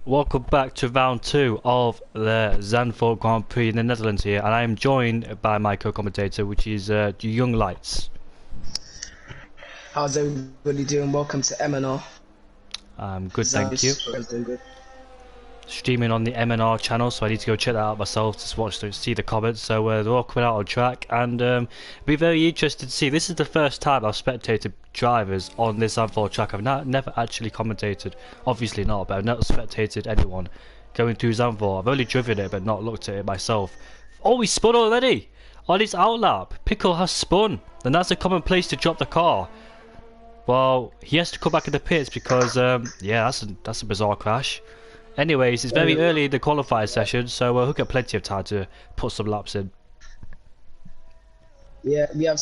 Welcome back to round 2 of the Zandvoort Grand Prix in the Netherlands here, and I am joined by my co-commentator, which is Young Lights. How's everybody doing? Welcome to MNR. Good, thank you. Doing good. Streaming on the MNR channel, so I need to go check that out myself to watch to see the comments. So they're all coming out on track, and be very interested to see. This is the first time I've spectated drivers on this Zandvoort track. I've never actually commentated, obviously not, but I've never spectated anyone going through Zandvoort. I've only driven it, but not looked at it myself. Oh, he spun already on his outlap. Pickle has spun, and that's a common place to drop the car. Well, he has to come back in the pits because, yeah, that's a bizarre crash. Anyways, it's very early in the qualifying session, so we'll get plenty of time to put some laps in. Yeah, we have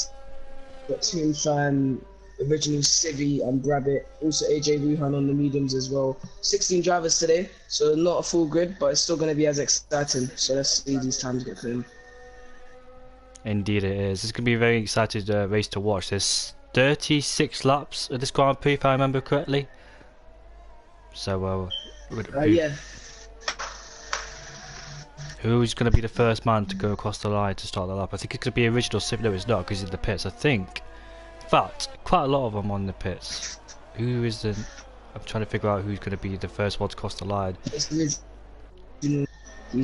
got Team Fan, original Civi and Rabbit, also AJ Ruhan on the mediums as well. 16 drivers today, so not a full grid, but it's still going to be as exciting. So let's see these times get put in. Indeed it is. It's going to be a very exciting race to watch. There's 36 laps at this Grand Prix, if I remember correctly. So, yeah. Who's going to be the first man to go across the line to start the lap? I think it's going to be original Civ. No, it's not, because he's in the pits. I think. In fact, quite a lot of them on the pits. Who is the... I'm trying to figure out who's going to be the first one to cross the line. He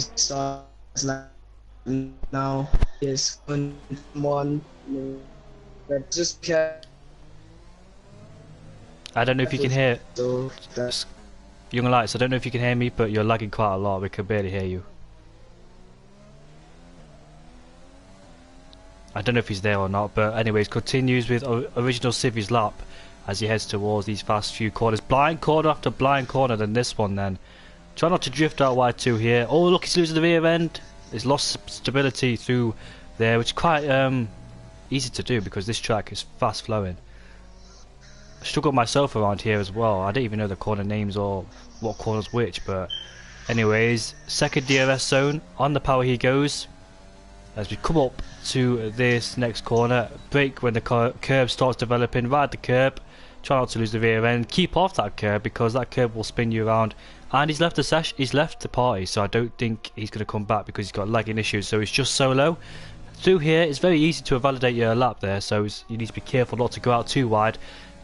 starts now. Yes, one. Just care. I don't know if you can hear... So that's... Young Lights, I don't know if you can hear me, but you're lagging quite a lot. We can barely hear you. I don't know if he's there or not, but anyways, continues with original Civi's lap as he heads towards these fast few corners. Blind corner after blind corner, then this one then. Try not to drift out wide too here. Oh, look, he's losing the rear end. He's lost stability through there, which is quite easy to do because this track is fast flowing. I struggled myself around here as well. I didn't even know the corner names or what corner's which, but anyways, second DRS zone. On the power he goes as we come up to this next corner. Brake when the curb starts developing. Ride the curb. Try not to lose the rear end. Keep off that curb because that curb will spin you around. And he's left the session. He's left the party, so I don't think he's going to come back because he's got lagging issues. So he's just solo. Through here, it's very easy to validate your lap there, so you need to be careful not to go out too wide.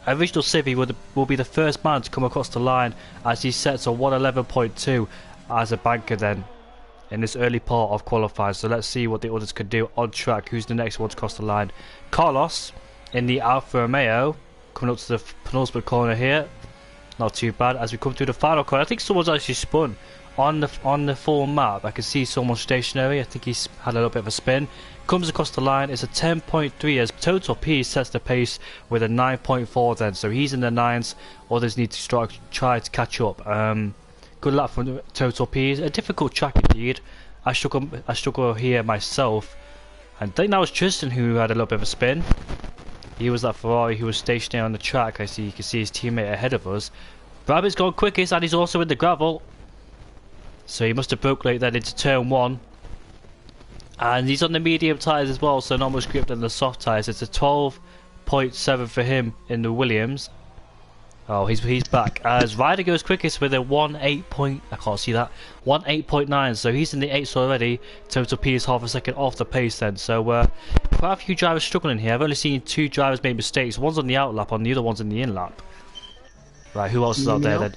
Original Civi will be the first man to come across the line as he sets a 111.2 as a banker then in this early part of qualifying. So let's see what the others can do on track. Who's the next one to cross the line? Carlos in the Alfa Romeo coming up to the penultimate corner here. Not too bad as we come through the final corner. I think someone's actually spun on the full map. I can see someone stationary. I think he's had a little bit of a spin. Comes across the line. It's a 10.3 as Total P sets the pace with a 9.4 then. So he's in the 9s. Others need to try to catch up. Good luck from Total P. A difficult track indeed. I struggle here myself. And I think that was Tristan who had a little bit of a spin. He was that Ferrari who was stationary on the track. You can see his teammate ahead of us. Rabbit's gone quickest and he's also in the gravel. So he must have broke late then into turn 1. And he's on the medium tyres as well, so not much grip than the soft tyres. It's a 12.7 for him in the Williams. Oh, he's back. As Ryder goes quickest with a 1.8. I can't see that. 1.8.9. So he's in the 8s already. Total P is half a second off the pace then. So quite a few drivers struggling here. I've only seen 2 drivers make mistakes. One's on the out lap, and the other one's in the in lap. Right, who else is out there then?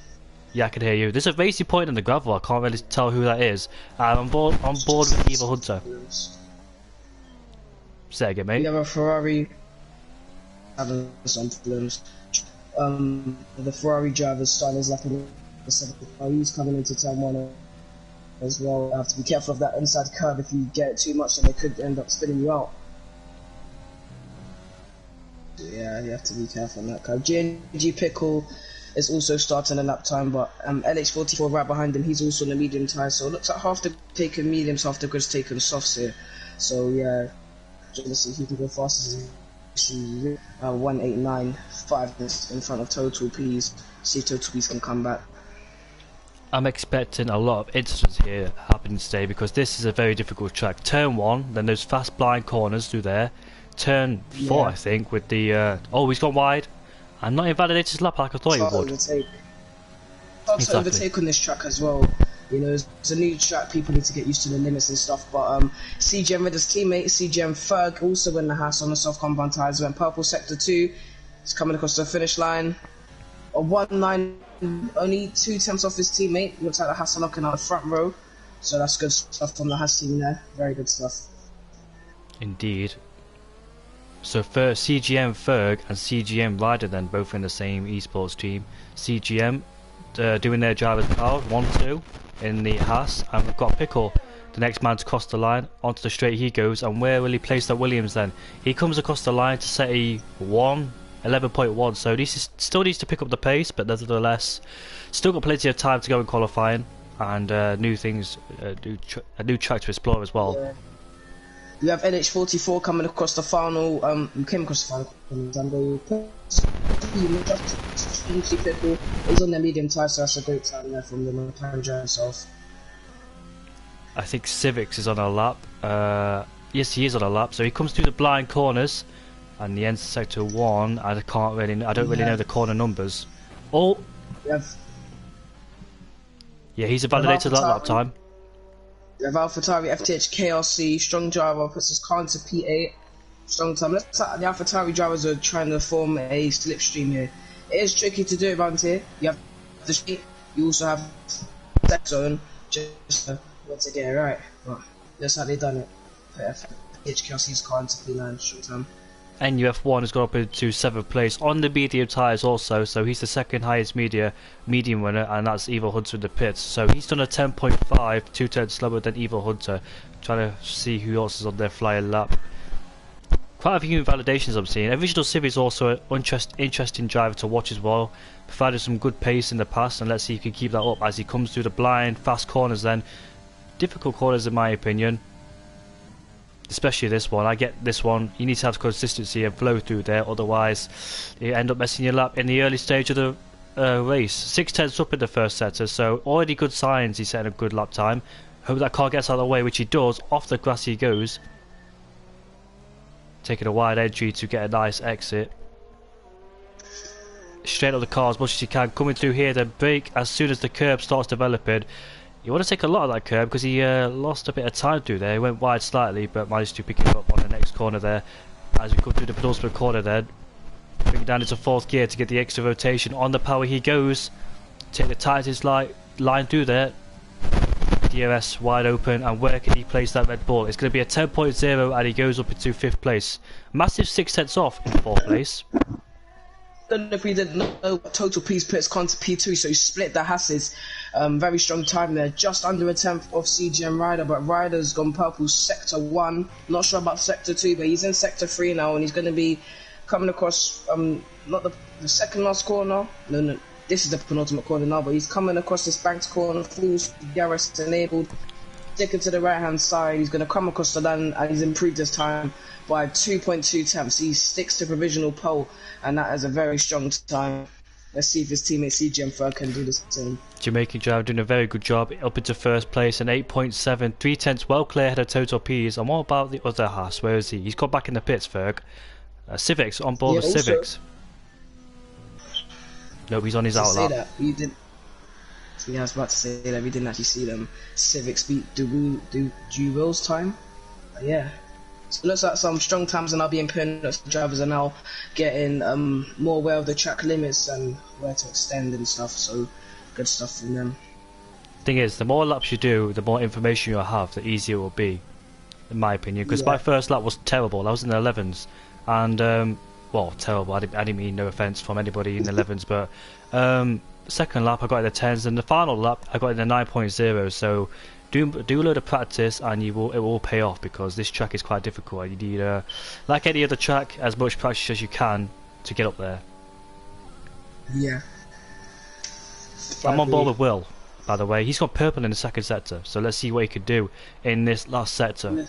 Yeah, I can hear you. There's a racing point in the gravel. I can't really tell who that is. I'm on board with Eva Hunter. Say it again, mate. We have a Ferrari having some problems. The Ferrari driver's starting his lap in the 7th. He's coming into turn 1 as well. You have to be careful of that inside curve. If you get it too much, then it could end up spinning you out. Yeah, you have to be careful on that curve. GNG Pickle is also starting a lap time, but LH44 right behind him, he's also in the medium tyre, so it looks like half the taken mediums, half the grid's taken softs here. So yeah, let's see if he can go fast as 1.895 in front of Total P's. See if Total P's can come back. I'm expecting a lot of incidents here happening today because this is a very difficult track. Turn 1, then those fast blind corners through there. Turn 4, I think, with the... oh, he's gone wide. I'm not invalidated his lap like I thought he would. hard to overtake on this track as well. You know, it's a new track, people need to get used to the limits and stuff, but CGM with his teammate, CGM Ferg, also in the house on the soft compound tyres, went purple sector 2, he's coming across the finish line, a 1-9, only 2 tenths off his teammate, looks like the Hassanok in our front row, so that's good stuff from the Haas team there, very good stuff. Indeed. So first, CGM Ferg and CGM Ryder then both in the same esports team. CGM doing their driver's power, 1-2 in the Haas, and we've got Pickle, the next man to cross the line. Onto the straight he goes, and where will he place that Williams then? He comes across the line to set a 11.1, so this still needs to pick up the pace, but nevertheless, still got plenty of time to go in qualifying, and new things, a new track to explore as well. Yeah. We have NH44 coming across the final, came across the final, he's on their medium tyre, so that's a great time there from the McLaren driver himself. I think Civics is on a lap, yes he is on a lap, so he comes through the blind corners, and the end sector 1, I don't really know the corner numbers. Oh! Yeah, he's a validated lap time. We have AlphaTauri FTH KRC, strong driver, puts his car into P8, strong time. The AlphaTauri drivers are trying to form a slipstream here. It is tricky to do it around here. You have the street, you also have that zone, just to get it right. But that's how they've done it. FTH KRC's car into P9, strong time. NUF1 has got up into 7th place on the medium tyres also, so he's the second highest medium winner, and that's Evil Hunter in the pits. So he's done a 10.5, 2 turns slower than Evil Hunter, trying to see who else is on their flyer lap. Quite a few validations I'm seeing. Original Civ is also an interesting driver to watch as well, provided some good pace in the past, and let's see if he can keep that up as he comes through the blind, fast corners then. Difficult corners in my opinion. Especially this one. I get this one, you need to have consistency and flow through there, otherwise you end up messing your lap in the early stage of the race. 6 tenths up in the first sector, so already good signs he's setting a good lap time. Hope that car gets out of the way, which he does. Off the grass he goes, taking a wide entry to get a nice exit. Straight up the car as much as you can, coming through here, then brake as soon as the curb starts developing. You want to take a lot of that curb because he lost a bit of time through there. He went wide slightly, but managed to pick it up on the next corner there. As we come through the penultimate corner then, bring it down into 4th gear to get the extra rotation. On the power he goes, take the tightest line through there. DRS wide open, and where can he place that Red Bull? It's going to be a 10.0, and he goes up into 5th place. Massive 6 tenths off in 4th place. Don't know if we didn't know what total piece puts Con to P2, so he split the Hasses. Very strong time there, just under a tenth of CGM Ryder, but Ryder's gone purple sector 1. Not sure about sector 2, but he's in sector 3 now, and he's going to be coming across, not the second last corner, no, this is the penultimate corner now, but he's coming across this banked corner, full DRS enabled, sticking to the right hand side. He's going to come across the line, and he's improved his time by 2.2 tenths. He sticks to provisional pole, and that is a very strong time. Let's see if his teammate CGM Ferg can do the same. Jamaican driver doing a very good job, up into 1st place, and 8.7, 3 tenths well clear ahead of total P's. And what about the other Haas? Where is he? He's got back in the pits, Ferg. Civics on board, yeah, the Civics. No, he's on his outlap. That we did. Yeah, I was about to say that we didn't actually see them. Civics beat Will's time. Yeah. So it looks like some strong times are now being put in. Drivers are now getting more aware of the track limits and where to extend and stuff. So good stuff from them. Thing is, the more laps you do, the more information you'll have, the easier it will be, in my opinion. Because my first lap was terrible. I was in the 11s, and well, terrible. I didn't mean no offence from anybody in the 11s, but second lap I got in the 10s, and the final lap I got in the 9.0. So do a load of practice, and it will pay off, because this track is quite difficult. You need, like any other track, as much practice as you can to get up there. Yeah. I'm on board with Will, by the way. He's got purple in the second sector, so let's see what he could do in this last sector.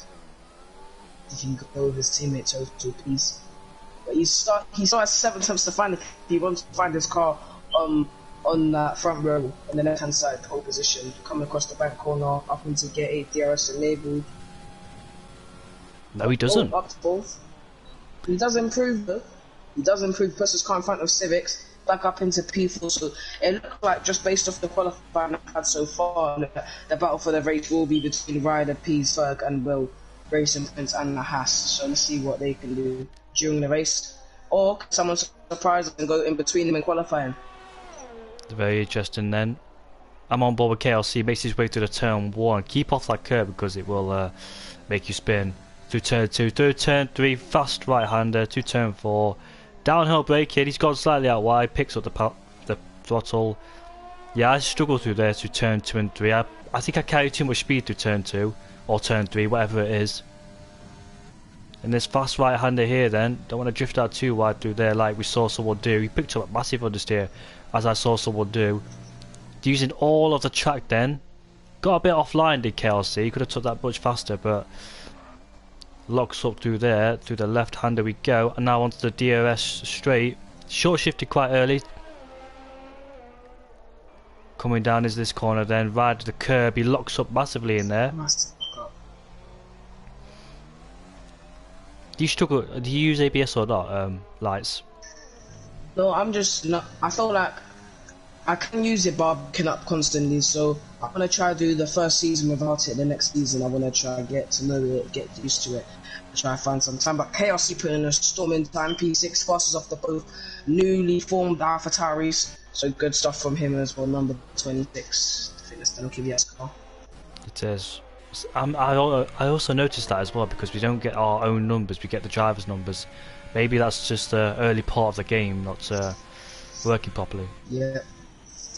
If you go with his teammate total piece, but he still has 7 attempts to find it. He wants to find his car on that front row on the left hand side, pole position, coming across the back corner up into gear 8, DRS enabled. No, he doesn't. Up to 4th. He does improve though. He does improve. Puts his car in front of Civics. back up into P4. So it looked like, just based off the qualifying I've had so far, the battle for the race will be between Ryder, Pease, Ferg, and Will, Racing Prince, and the Haas. So let's see what they can do during the race, or can someone surprise them and go in between them in qualifying. Very interesting then. I'm on board with KLC, makes his way to the turn 1. Keep off that curb because it will make you spin. Through turn 2, through turn 3, fast right-hander, to turn 4. Downhill braking, he's gone slightly out wide, picks up the throttle. Yeah, I struggled through there to turn 2 and 3. I think I carried too much speed through turn 2, or turn 3, whatever it is. And this fast right-hander here then, don't want to drift out too wide through there like we saw someone do. He picked up a massive understeer, as I saw someone do. Using all of the track then. Got a bit offline, did KLC. He could have took that much faster, but locks up through there. Through the left-hander we go. And now onto the DRS straight. Short shifted quite early. Coming down is this corner then. Right to the curb. He locks up massively in there. Do you struggle? Do you use ABS or not? Lights? No, I'm just not. I feel like I can use it, but I'm up constantly. So I'm gonna try to do the first season without it. The next season, I wanna try get to know it, get used to it, try to find some time. But KLC put in a storming time. P6 fastest off the both newly formed AlphaTauris. So good stuff from him as well. Number 26. I think that's the KVS car. It is. I also noticed that as well, because we don't get our own numbers, we get the drivers' numbers. Maybe that's just the early part of the game not working properly. Yeah.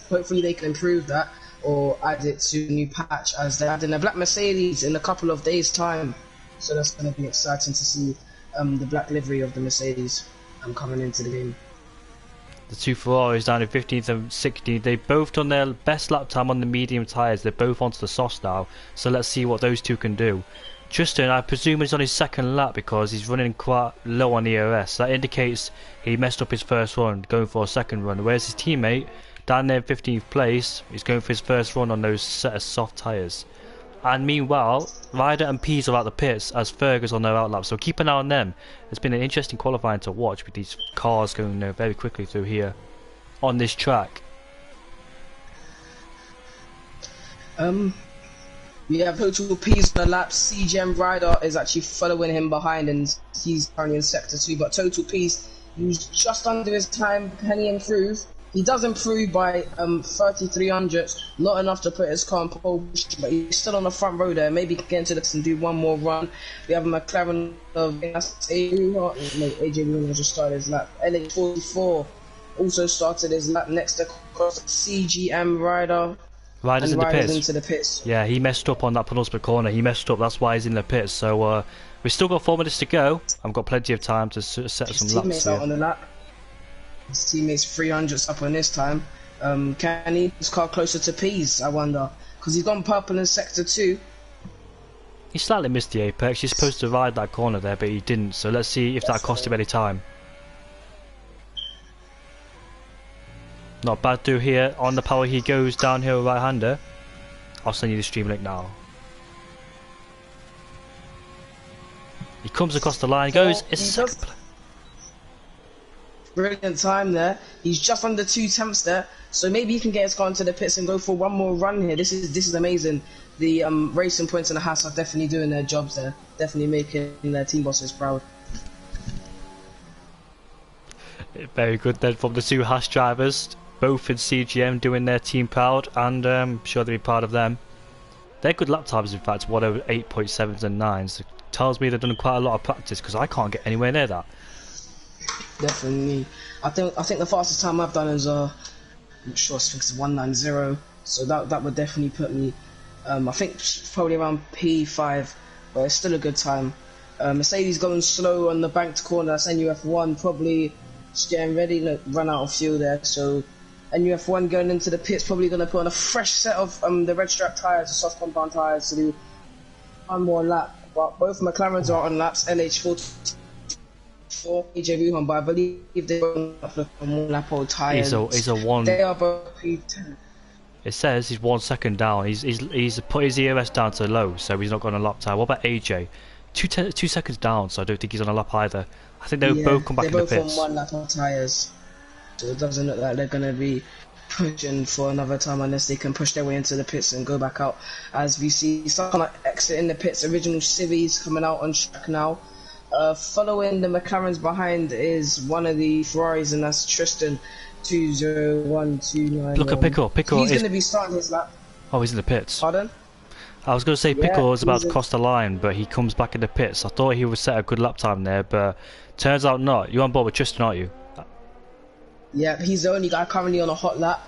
Hopefully they can improve that or add it to a new patch, as they're adding a black Mercedes in a couple of days' time. So that's going to be exciting to see the black livery of the Mercedes coming into the game. The two Ferraris down in 15th and 16th, they've both done their best lap time on the medium tyres. They're both onto the softs now, so let's see what those two can do. Justin, I presume he's on his second lap because he's running quite low on ERS. That indicates he messed up his first run, going for a second run, whereas his teammate down there in 15th place is going for his first run on those set of soft tyres. And meanwhile, Ryder and Pease are out the pits as Ferg is on their outlap, so keep an eye on them. It's been an interesting qualifying to watch with these cars going very quickly through here on this track. We have Total Pease on the lap. CGM Ryder is actually following him behind, and he's currently in sector 2. But Total Pease, who's just under his time, can he improve? He does improve by 3300, not enough to put his car on pole position, but he's still on the front row there. Maybe he can get into this and do one more run. We have a McLaren of AJ Williams just started his lap. LH44 also started his lap next to CGM Ryder. Ryder's in the pits. Into the pits. Yeah, he messed up on that penultimate corner. He messed up. That's why he's in the pits. So we've still got 4 minutes to go. I've got plenty of time to set some laps here. Out on the lap. His teammates 300s up on this time. Can he his car closer to Pease? I wonder, because he's gone purple in sector 2. He slightly missed the apex. He's supposed to ride that corner there, but he didn't. So let's see if that cost him any time. Not bad through here. On the power he goes, downhill right-hander. I'll send you the stream link now. He comes across the line, goes, brilliant time there. He's just under 2 tenths there, so maybe he can get his car into the pits and go for one more run here. This is amazing. The Racing Points and the Haas are definitely doing their jobs there, definitely making their team bosses proud. Very good then from the two Haas drivers, both in CGM doing their team proud, and I'm sure they'll be proud of them. They're good lap times, in fact, 108.7s and 9s. It tells me they've done quite a lot of practice, because I can't get anywhere near that. Definitely. I think the fastest time I've done is I'm sure it's 190, so that would definitely put me I think probably around P5, but it's still a good time. Mercedes going slow on the banked corner. That's NUF1 probably just getting ready to run out of fuel there, so NUF1 going into the pits, probably going to put on a fresh set of the red strap tyres, the soft compound tyres, to do one more lap. But both McLarens are on laps. LH44 AJ Wuhan, but I believe they're on one lap old tyres. He's a one. They are both P10. It says he's 1 second down. He's put his ERS down to low, so he's not got a lap time. What about AJ? 2 seconds down, so I don't think he's on a lap either. I think they'll both come back in the pits. They're both on one lap of tyres. So it doesn't look like they're going to be pushing for another time unless they can push their way into the pits and go back out. As we see someone exiting the pits, original civvies coming out on track now. Following the McLarens behind is one of the Ferraris, and that's Tristan 20129. Look at Pickle. Pickle He's going to be starting his lap. Oh, he's in the pits. Pardon? I was going to say Pickle was about to he's cross the line, but he comes back in the pits. I thought he would set a good lap time there, but turns out not. You're on board with Tristan, aren't you? Yeah, he's the only guy currently on a hot lap.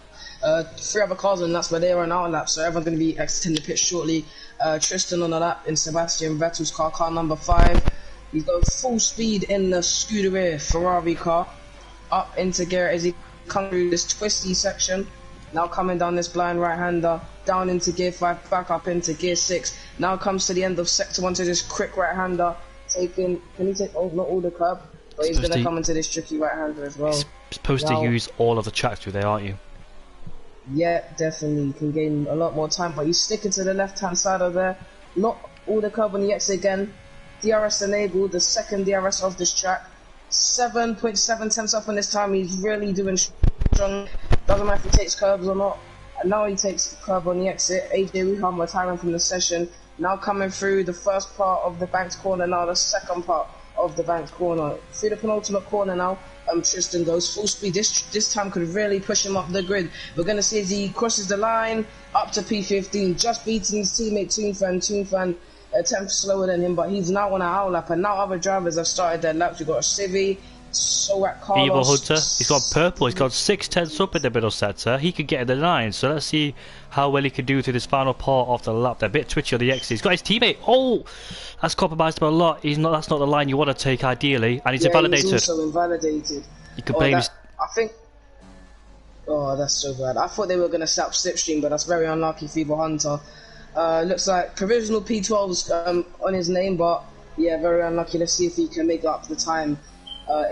3 other cars on laps, but they're on our lap, so everyone's going to be exiting the pit shortly. Tristan on a lap in Sebastian Vettel's car number 5. He's going full speed in the Scuderia Ferrari car, up into gear as he comes through this twisty section. Now coming down this blind right-hander, down into gear 5, back up into gear 6. Now comes to the end of sector 1 to this quick right-hander, taking, can he take, oh, not all the curb, but he's going to come into this tricky right-hander as well. Supposed to use all of the tracks through there, aren't you? Yeah, definitely. You can gain a lot more time, but he's sticking to the left-hand side of there. Not all the curb on the exit again. DRS enabled, the second DRS of this track. 7.7 tenths up on this time. He's really doing strong. Doesn't matter if he takes curbs or not. And now he takes a curb on the exit. AJ Wuhan retiring from the session. Now coming through the first part of the banked corner, now the second part of the banked corner. Through the penultimate corner now. Tristan goes full speed. This time could really push him up the grid. We're going to see as he crosses the line up to P15, just beating his teammate Toonfan a tenth slower than him, but he's now on an hour lap, and now other drivers have started their laps. We've got a Civi, Sorak Carlos. Evil Hunter, he's got purple, he's got 6 tenths up in the middle sector. He could get in the 9, so let's see how well he can do through this final part of the lap. They're a bit twitchy on the exit. He's got his teammate. Oh, that's compromised him a lot. That's not the line you want to take ideally, and he's invalidated. He's also invalidated. You could blame I think. Oh, that's so bad. I thought they were going to slap Slipstream, but that's very unlucky for Evil Hunter. Looks like provisional P12's on his name, but yeah, very unlucky. Let's see if he can make up the time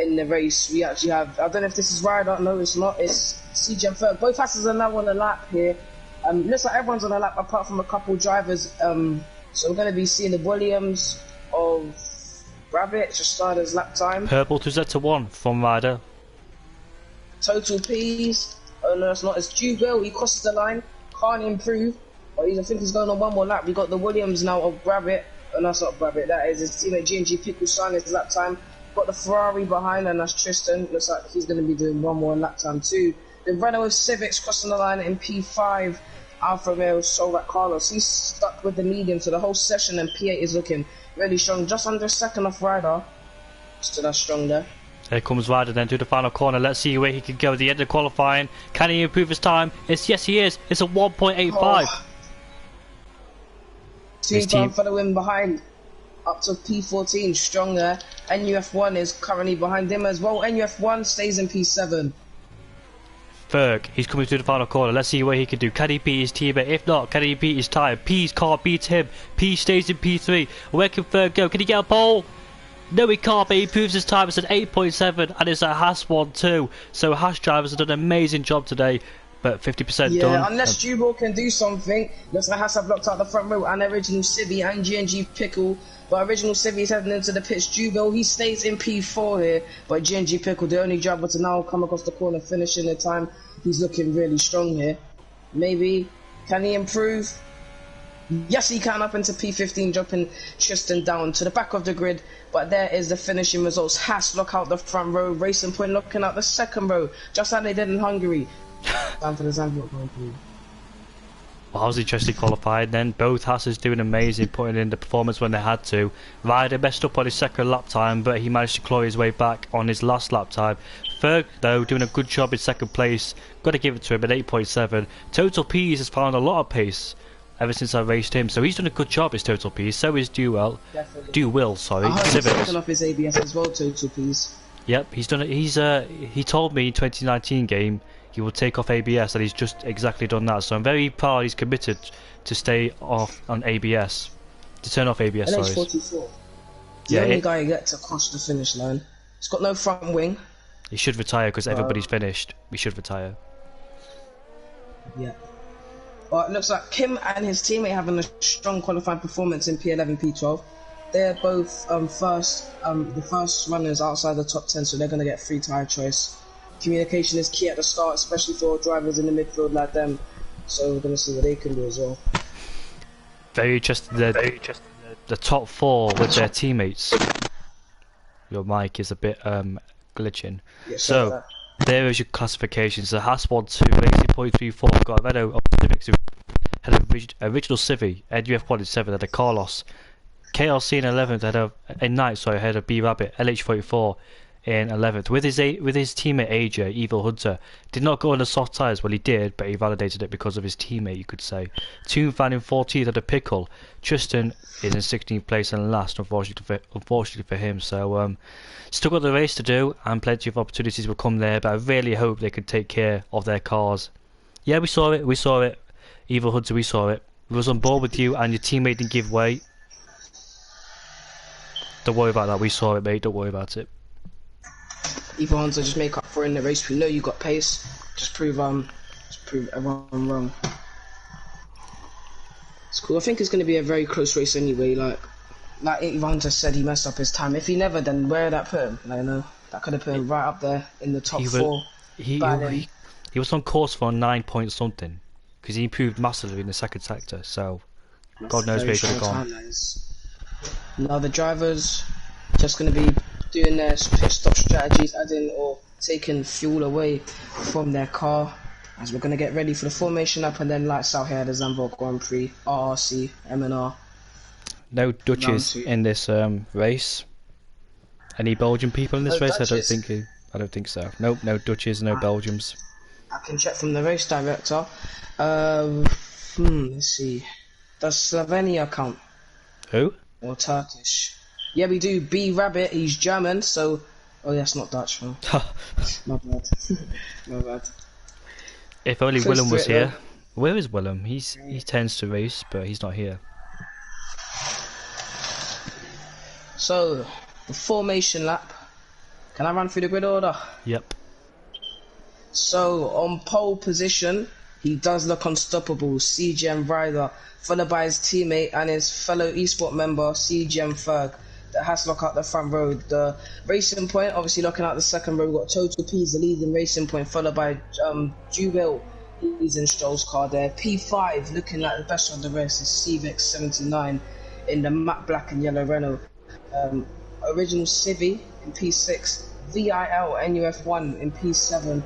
in the race. We actually have, I don't know if this is right, I don't know, it's not, it's CJ third. Both Hasses are now on the lap here. Looks like everyone's on the lap apart from a couple drivers. So we're going to be seeing the Williams of Rabbit just start his lap time. Purple to Z to 1 from Ryder. Total P's. Oh no, it's not. It's Jubil. He crosses the line. Can't improve. I think he's going on one more lap. We got the Williams now of Rabbit. Oh, no, that's not Rabbit. That is his teammate G&G Pickle signing his lap time. Got the Ferrari behind, and that's Tristan. Looks like he's going to be doing one more lap time too. The Renault Civics crossing the line in P5. Alfa Romeo Sorak Carlos. He's stuck with the medium, so the whole session, and P8 is looking really strong. Just under a second off Ryder. So that's strong there. Here comes Ryder then to the final corner. Let's see where he can go at the end of qualifying. Can he improve his time? Yes, he is. It's a 1.85. Oh. Team following behind. Up to P14, strong there. NUF1 is currently behind him as well. NUF1 stays in P7. Ferg, he's coming through the final corner. Let's see what he can do. Can he beat his teammate? If not, can he beat his time? P's can't beat him. P stays in P3. Where can Ferg go? Can he get a pole? No, he can't, but he improves his time. It's an 8.7, and it's a Haas 1 too. So Haas drivers have done an amazing job today, but 50% done. Yeah, unless Jubal can do something. Looks like Haas have blocked out the front row, and original Civi and G&G Pickle. But original Civi is heading into the pits. Jubal, he stays in P4 here, but G&G Pickle, the only driver to now come across the corner, finishing the time. He's looking really strong here. Maybe, can he improve? Yes, he can, up into P15, dropping Tristan down to the back of the grid. But there is the finishing results. Haas lock out the front row, Racing Point looking out the second row, just like they did in Hungary. Down for the Zandvoort Grand Prix. Well, I was interestingly qualified then. Both Hasses doing amazing, putting in the performance when they had to. Ryder messed up on his second lap time, but he managed to claw his way back on his last lap time. Ferg, though, doing a good job in second place. Got to give it to him at 8.7. Total P's has found a lot of pace ever since I raced him, so he's done a good job, his Total P's. So is Duel. Sorry. He's taken off his ABS as well, Total P's. Yep, he's done it. He told me in 2019 game he will take off ABS, and he's just exactly done that. So I'm very proud he's committed to stay off on ABS, to turn off ABS. And 44. The only guy you get to cross the finish line. He's got no front wing. He should retire because everybody's finished. He should retire. Yeah. But it looks like Kim and his teammate having a strong qualifying performance in P11, P12. They're both the first runners outside the top 10, so they're going to get free tyre choice. communication is key at the start, especially for drivers in the midfield like them. So we're going to see what they can do as well. Very interested. The top 4 with their teammates. Your mic is a bit glitching. Yeah, so there is your classifications. The Haas 1-2, Racing Point 3-4. Got a Renault Civics had a original Civi. NUF 1-7 had a Carlos. KLC in 11th had a B Rabbit. LH44 in 11th with his teammate AJ Evil Hunter. Did not go on the soft tyres. Well, he did, but he validated it because of his teammate, you could say. Toon Fan in 14th had a Pickle. Tristan is in 16th place and last, unfortunately for him. So still got the race to do, and plenty of opportunities will come there, but I really hope they can take care of their cars. Yeah, we saw it. Evil Hunter, we saw it. We was on board with you, and your teammate didn't give way. Don't worry about that, we saw it, mate, don't worry about it. Evil Hunter, just make up for in the race. We know you got pace. Just prove everyone wrong. It's cool. I think it's going to be a very close race anyway. Like Evil Hunter said, he messed up his time. If he never, then where did that put him? Like, that could have put him right up there in the top 4. He was on course for 9 point something because he improved massively in the second sector. So God knows where he could have gone. Now the drivers just going to be doing their pit stop strategies, adding or taking fuel away from their car, as we're going to get ready for the formation up and then lights out here at the Zandvoort Grand Prix, RRC MNR. No Dutches in this race. Any Belgian people in this race? Dutches? I don't think so. Nope, no Dutches, no Belgians. I can check from the race director. Let's see. Does Slovenia count? Who? Or Turkish? Yeah, we do. B Rabbit, he's German, so... Oh, that's not Dutch, no. My bad. My bad. If only Willem was here. Where is Willem? He tends to race, but he's not here. So, the formation lap. Can I run through the grid order? Yep. So, on pole position, he does look unstoppable. CGM Rider, followed by his teammate and his fellow esport member, CGM Ferg. That has to look out the front row. The Racing Point, obviously looking out the second row. We've got Total P's the leading Racing Point, followed by Jubel. He's in Stroll's car there. P5, looking like the best of the rest, is CVX 79 in the matte black and yellow Renault. Original Civi in P6. VIL NUF1 in P7.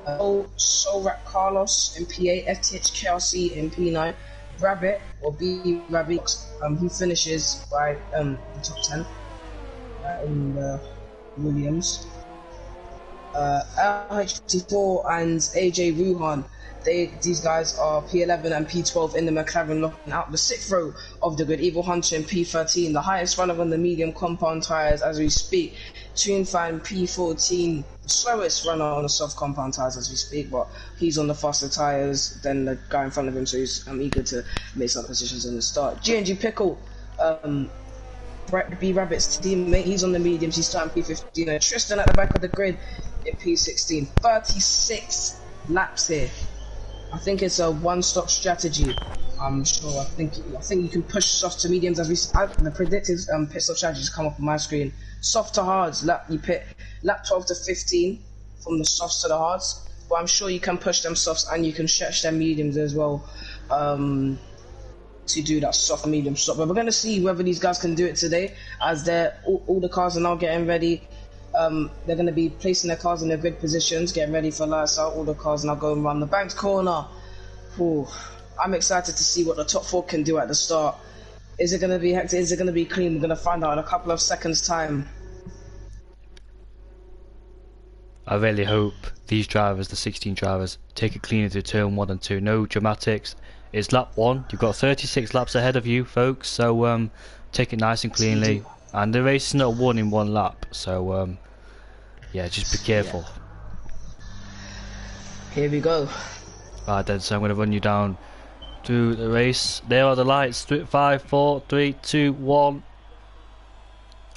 Solrak Carlos in P8. FTH KRC in P9. Rabbit or B Rabbit, he finishes by the top 10 in Williams. LH54 and AJ Ruhan, these guys are P11 and P12 in the McLaren, locking out the 6th row of the grid. Evil Hunter in P13, the highest runner on the medium compound tyres as we speak. Toon Fan P14, the slowest runner on the soft compound tyres as we speak, but he's on the faster tyres than the guy in front of him, so he's eager to make some positions in the start. G&G Pickle, B Rabbit's teammate, he's on the mediums, he's starting P15. And Tristan at the back of the grid in P16. 36 laps here. I think it's a one-stop strategy. I'm sure. I think you can push soft to mediums as the predicted pit stop strategies come up on my screen. Soft to hards, you pit lap 12 to 15 from the softs to the hards. But I'm sure you can push them softs and you can stretch them mediums as well to do that soft medium stop. But we're going to see whether these guys can do it today, as all the cars are now getting ready. They're going to be placing their cars in their grid positions, getting ready for lights out. All the cars now going around the banked corner. Ooh, I'm excited to see what the top 4 can do at the start. Is it going to be hectic? Is it going to be clean? We're going to find out in a couple of seconds' time. I really hope these drivers, the 16 drivers, take it clean into turn 1 and 2. No dramatics. It's lap 1. You've got 36 laps ahead of you, folks. So take it nice and cleanly. And the race is not won in 1 lap. So yeah, just be careful. Here we go. Right then, so I'm going to run you down through the race. There are the lights. 5, 4, 3, 2, 1.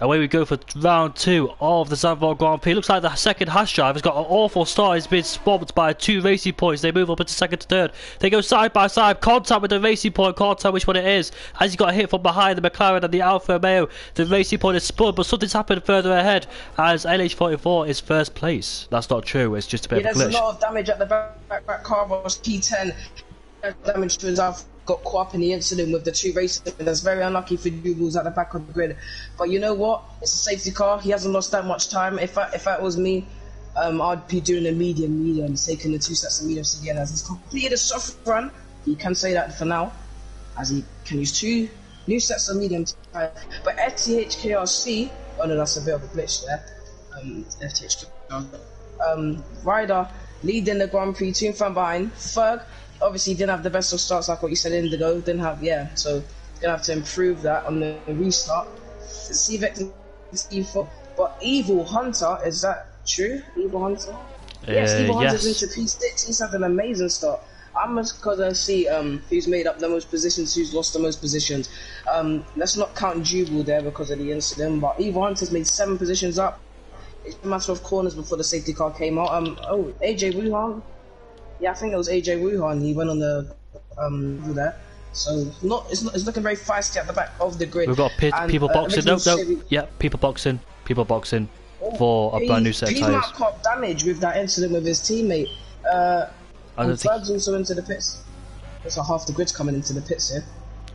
away we go for round 2 of the Zandvoort Grand Prix. Looks like the second hash drive has got an awful start. He's been swamped by 2 racing points. They move up into second to third. They go side by side. Contact with the racing point. Can't tell which one it is. As he got hit from behind the McLaren and the Alfa Romeo, the racing point is spun, but something's happened further ahead as LH44 is first place. That's not true. It's just a bit of a glitch. There's a lot of damage at the back car. Was P10 damage to his Alfa. Got caught up in the incident with the 2 racers. That's very unlucky for Jules at the back of the grid. But you know what? It's a safety car. He hasn't lost that much time. If that was me, I'd be doing a medium, taking the 2 sets of mediums again. As he's completed a soft run, he can say that for now, as he can use 2 new sets of medium. But FTHKRC, oh no, that's a bit of a glitch there. FTHKRC, Ryder leading the Grand Prix, 2 from behind. Ferg obviously didn't have the best of starts, like what you said, Indigo. Didn't have, so gonna have to improve that on the restart. C-Vector, but Evil Hunter, is that true? Evil Hunter? Yes, Evil Hunter's into P6. He's had an amazing start. I'm just gonna see who's made up the most positions, who's lost the most positions. Let's not count Jubal there because of the incident, but Evil Hunter's made 7 positions up. It's a matter of corners before the safety car came out. AJ Wuhan. Yeah, I think it was AJ Wuhan. He went on the over there. So it's looking very feisty at the back of the grid. We've got people boxing. People boxing. People boxing for a brand new set of tyres. He's not caught damage with that incident with his teammate. Ferg's also into the pits. There's half the grid's coming into the pits here.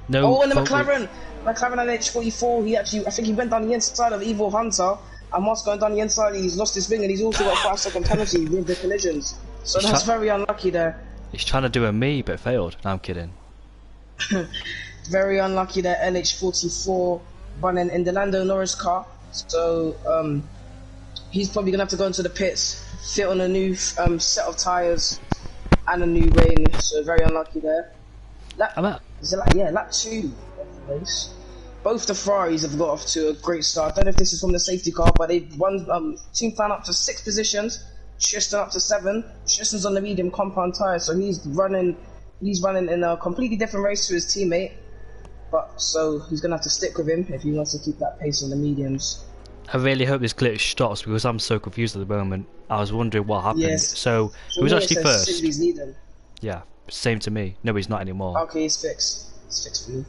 No. And the McLaren LH44. I think he went down the inside of Evil Hunter. And whilst going down the inside, he's lost his wing, and he's also got a 5-second penalty with the collisions. So that's very unlucky there. He's trying to do a me, but failed. No, I'm kidding. Very unlucky there. LH44 running in the Lando Norris car. So he's probably gonna have to go into the pits, fit on a new set of tires and a new wing. So very unlucky there. Lap 2 of the race. Both the Ferraris have got off to a great start. I don't know if this is from the safety car, but they've won Team Fan up to 6 positions. Tristan up to 7. Tristan's on the medium compound tyre, so he's running in a completely different race to his teammate. But so he's gonna have to stick with him if he wants to keep that pace on the mediums. I really hope this glitch stops because I'm so confused at the moment. I was wondering what happened. Yes. So who's actually first? Silvy's leading. Yeah, same to me. No, he's not anymore. Okay, he's fixed. It's fixed for you.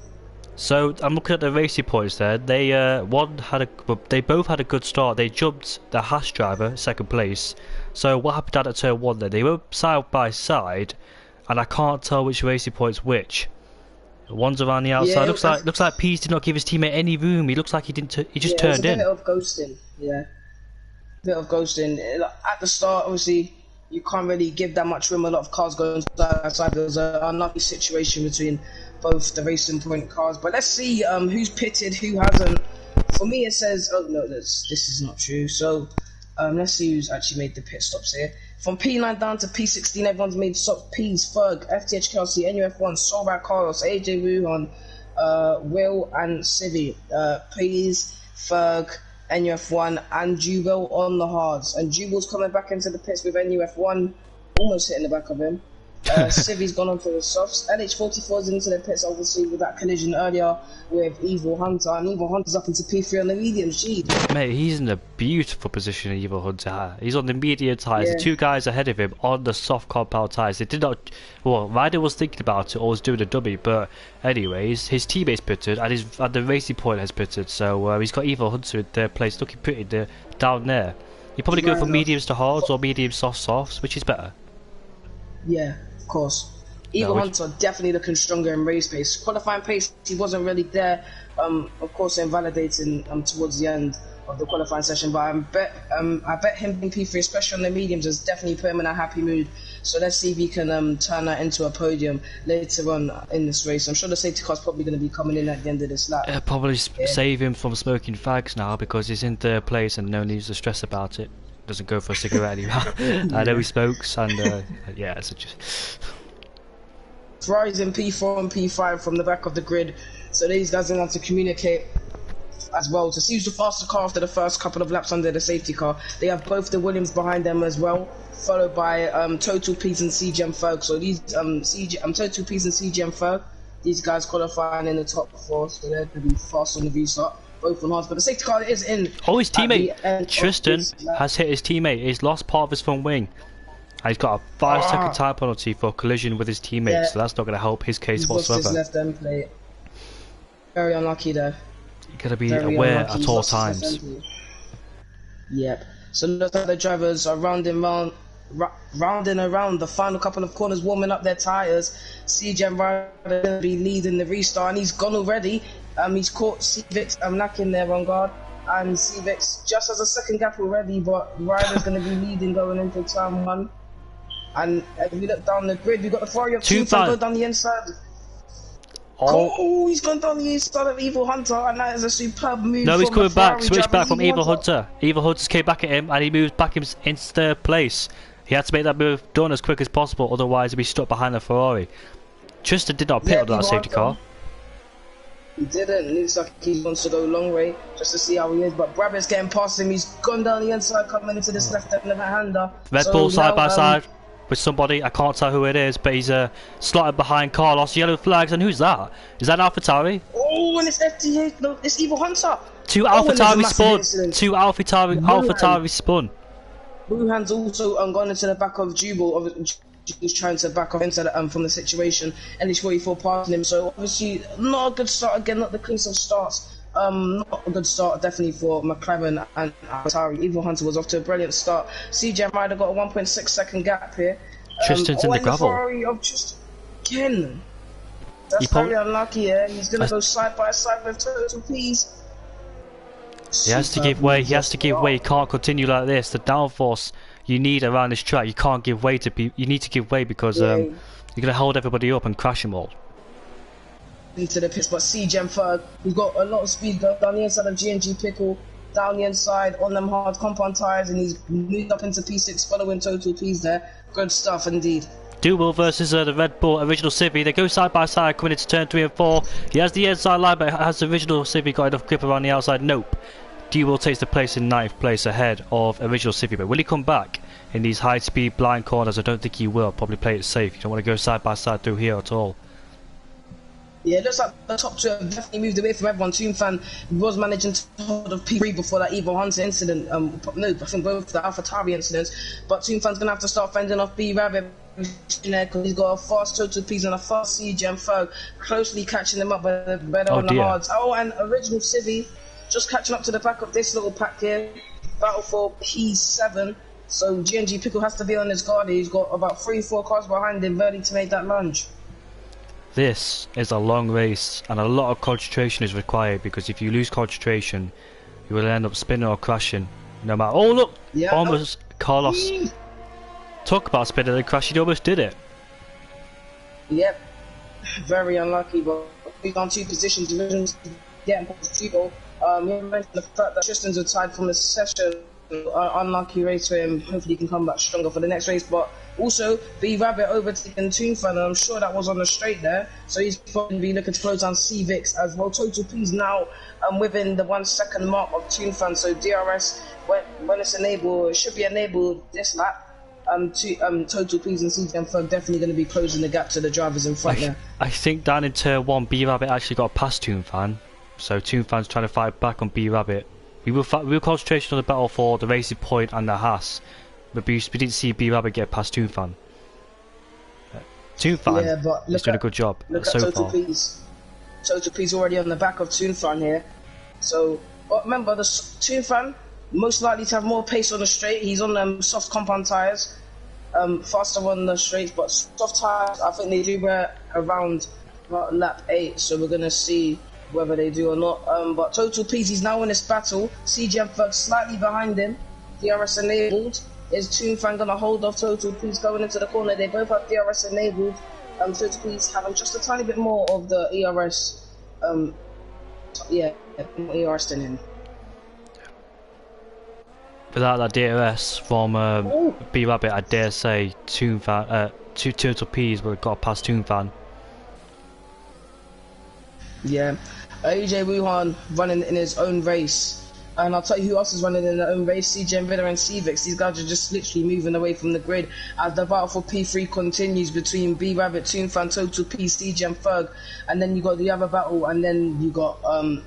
So I'm looking at the racing points there. They they both had a good start. They jumped the hash driver, second place. So what happened down at turn 1 there? They were side by side, and I can't tell which racing point's which. One's around the outside. Looks like Pease did not give his teammate any room. He looks like he didn't. He just turned in. A bit of ghosting. Yeah, bit of ghosting. At the start, obviously, you can't really give that much room. A lot of cars going side by side. There was an unlucky situation between both the racing point cars. But let's see who's pitted, who hasn't. For me, it says, oh no, this is not true. So let's see who's actually made the pit stops here. From P9 down to P16, everyone's made stops. P's, Ferg, FTH Kelsey, NUF1, Solbak Carlos, AJ Wuhan, Will and Civi. P's, Ferg, NUF1 and Jubel on the hards. And Jubel's coming back into the pits with NUF1 almost hitting the back of him. Civi's gone on for the softs. LH44's into the pits, obviously, with that collision earlier with Evil Hunter. And Evil Hunter's up into P3 on the medium. Mate, he's in a beautiful position, Evil Hunter. He's on the medium tyres. The 2 guys ahead of him on the soft compound tyres. They did not. Well, Ryder was thinking about it or was doing a dummy, but anyways, his teammates pitted and the racing point has pitted. So he's got Evil Hunter in third place, looking pretty down there. He'd probably go for mediums to hards or medium softs, which is better. Yeah, of course. Evil Hunter definitely looking stronger in race pace. Qualifying pace, he wasn't really there. Of course, invalidating towards the end of the qualifying session. But I bet him being P3, especially on the mediums, has definitely put him in a happy mood. So let's see if he can turn that into a podium later on in this race. I'm sure the safety car's probably going to be coming in at the end of this lap. Probably save him from smoking fags now because he's in third place and no need to stress about it. Doesn't go for a cigarette anymore. I know he smokes and yeah, it's just. Ferrari's in P4 and P5 from the back of the grid, so these guys are going to have to communicate as well to see who's the faster car after the first couple of laps under the safety car. They have both the Williams behind them as well, followed by Total P's and CGM Ferg. So these Total P's and CGM Ferg, these guys qualifying in the top 4, so they're going to be fast on the restart. both on hards, but the safety car is in. Oh, his at the teammate end Tristan of this lap. has hit his teammate. He's lost part of his front wing. And he's got a 5-second time penalty for collision with his teammate, Yeah. so that's not going to help his case He's lost his whatsoever. left end plate. Very unlucky there. You've got to be Very aware unlucky. at He's all lost his left times. end plate. Yep. So looks like the drivers are rounding around the final couple of corners, warming up their tyres. CJ Ryder going to be leading the restart, and he's gone already. He's caught Cvix knacking there on guard, and Cvix just has a second gap already, but Ryder's going to be leading going into turn 1. And if we look down the grid, we've got the Ferrari of Two Toonfan fans. go down the inside. Oh, Oh, he's gone down the inside of Evil Hunter, and that is a superb move. no, he's from coming the back. Ferrari Switch driver, back from Evil Hunter. Evil Hunter came back at him, and he moved back into third place. He had to make that move done as quick as possible, otherwise he'd be stuck behind the Ferrari. Tristan did not pit Yeah, under that Evil safety car. Hunter. He didn't. Looks like he wants to go long way just to see how he is. But Brabant's getting past him. He's gone down the inside, coming into this left-hander. Red Bull side by side with somebody. I can't tell who it is, but he's slotted behind Carlos. Yellow flags, and who's that? Is that AlphaTauri? Oh, and it's FT8. No, it's Evil Hunter. Two Oh, and there's a AlphaTauri massive spun. incident. Two AlphaTauri spun. Wuhan's also gone into the back of Jubal. Jubal's trying to back off into the, from the situation, and he's 44 passing him. So obviously, not a good start again. Not the cleanest of starts. Not a good start, definitely for McLaren and Atari. Evil Hunter was off to a brilliant start. CJ Ryder got a 1.6 second gap here. Tristan's in the gravel. Ferrari of Tristan again. That's He probably- very unlucky. Yeah, he's gonna go side by side with Total Please. He has to give way. He has to give way. He can't continue like this. The downforce you need around this track, you can't give way to people. You need to give way because Yeah. you're gonna hold everybody up and crash them all. Into the pits, but CGM third. He's got a lot of speed going down the inside of G&G Pickle, down the inside on them hard compound tyres, and he's moved up into P6 following Total P's there. Good stuff indeed. Duel versus the Red Bull original Civi. They go side by side coming into turn 3 and 4. He has the inside line, but has the original Civi got enough grip around the outside? Nope. Duel takes the place in 9th place ahead of original Civi, but will he come back in these high speed blind corners? I don't think he will. Probably play it safe. You don't want to go side by side through here at all. Yeah, it looks like the top two have definitely moved away from everyone. Toonfan was managing to hold of P3 before that Evil Hunter incident. No, I think both the AlphaTauri incidents. But Toonfan's gonna have to start fending off B Rabbit because he's got a fast Total P's and a fast CGM Ferg, closely catching them up better on the dear. hards. Oh, and original Civi just catching up to the back of this little pack here. Battle for P7. So G&G Pickle has to be on his guard. He's got about 3-4 cars behind him, ready to make that lunge. This is a long race and a lot of concentration is required, because if you lose concentration you will end up spinning or crashing no matter. Oh look, Yeah. almost Carlos. Talk about spinning and crashing, he almost did it. Yep, very unlucky, but we've on 2 positions, divisions, getting past Jubal. You mentioned the fact that Tristan's retired from the session. Unlucky race for him. Hopefully he can come back stronger for the next race. But also, B Rabbit overtaking Toonfan, and I'm sure that was on the straight there. So he's probably be looking to close down Cvix as well. Total P's now within the 1 second mark of Toonfan. So DRS, when it's enabled, it should be enabled this lap. Total P's and CGM are definitely going to be closing the gap to the drivers in front there. I think down in turn 1 B Rabbit actually got past Toonfan, so Toonfan's trying to fight back on B Rabbit. We were concentration on the battle for the Racing Point and the Haas, but we didn't see B Rabbit get past Toonfan. Toonfan Yeah, but has done a good job Look so at Total far. P's. Total P's already on the back of Toonfan here. So, but remember, the Toonfan most likely to have more pace on the straight. He's on soft compound tyres, faster on the straights, but soft tyres, I think they do wear around about lap 8, so we're going to see whether they do or not. But Total P's, he's now in this battle. CGM Ferg slightly behind him. DRS enabled. Is Toonfan going to hold off Total P's going into the corner? They both have DRS enabled. Total P's having just a tiny bit more of the ERS. More ERS than him. Without that DRS from B Rabbit, I dare say Toonfan, two Total P's would have got past Toonfan. Yeah, AJ Wuhan running in his own race. And I'll tell you who else is running in their own race. CJ Vida and Cvix. These guys are just literally moving away from the grid as the battle for P3 continues between B Rabbit, Toonfan, Total P, CJ and Ferg. And then you got the other battle, and then you got AJ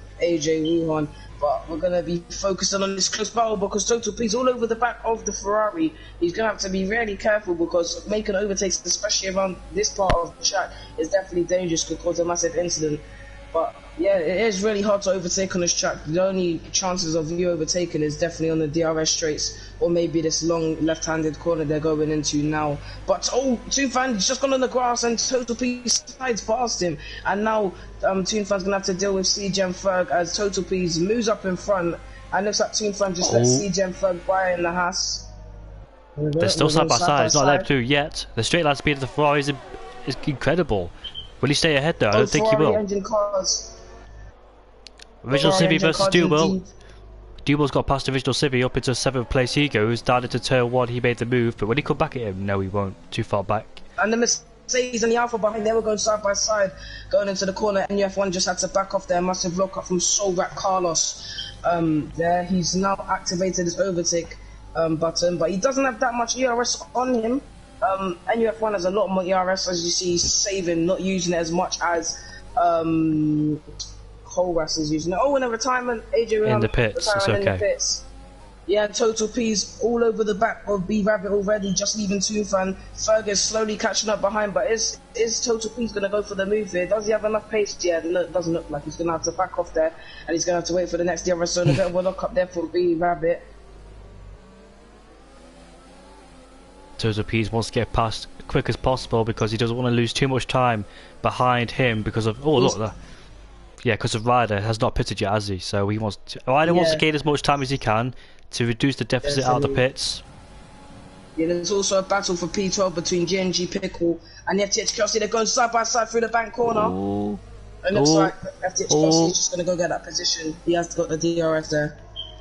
Wuhan but we're going to be focusing on this close battle because Total P's all over the back of the Ferrari. He's going to have to be really careful because making overtakes, especially around this part of the track, is definitely dangerous, could cause a massive incident. But yeah, it is really hard to overtake on this track. The only chances of you overtaking is definitely on the DRS straights, or maybe this long left-handed corner they're going into now. But Toonfan's just gone on the grass and Total P slides past him. And now Toonfan's going to have to deal with CGM Ferg as Total P moves up in front. And looks like Toonfan just let CGM Ferg by in the Haas. They're still side by side. It's not led through yet. The straight line speed of the Ferrari is incredible. Will he stay ahead though? I don't think he will. Original Civi versus Duel. Duel's got past Original Civi up into 7th place. He goes down into turn 1. He made the move, but when he come back at him, no, he won't. Too far back. And the Mercedes and the Alpha behind, they were going side by side, going into the corner. NUF1 just had to back off their massive lockup from Solrak Carlos. There, he's now activated his overtake button, but he doesn't have that much ERS on him. NUF1 has a lot more ERS, as you see, he's saving, not using it as much as Holras is using it. Oh, in a retirement, AJ in the pits, it's okay. In the pits. Yeah, Total P's all over the back of B Rabbit already, just leaving Toonfan. Ferg is slowly catching up behind, but is Total P's going to go for the move here? Does he have enough pace? Yeah, no, it doesn't look like he's going to have to back off there, and he's going to have to wait for the next DRS zone. A bit of a lock up there for B Rabbit. Total P's wants to get past as quick as possible because he doesn't want to lose too much time behind him because of because of Ryder has not pitted yet, has he? So he wants to, Ryder wants to gain as much time as he can to reduce the deficit out of the pits. Yeah, there's also a battle for P12 between GNG Pickle and FTH Kelsey. They're going side by side through the bank corner. Ooh. It looks like FTH Kelsey is just going to go get that position. He has got the DRS there.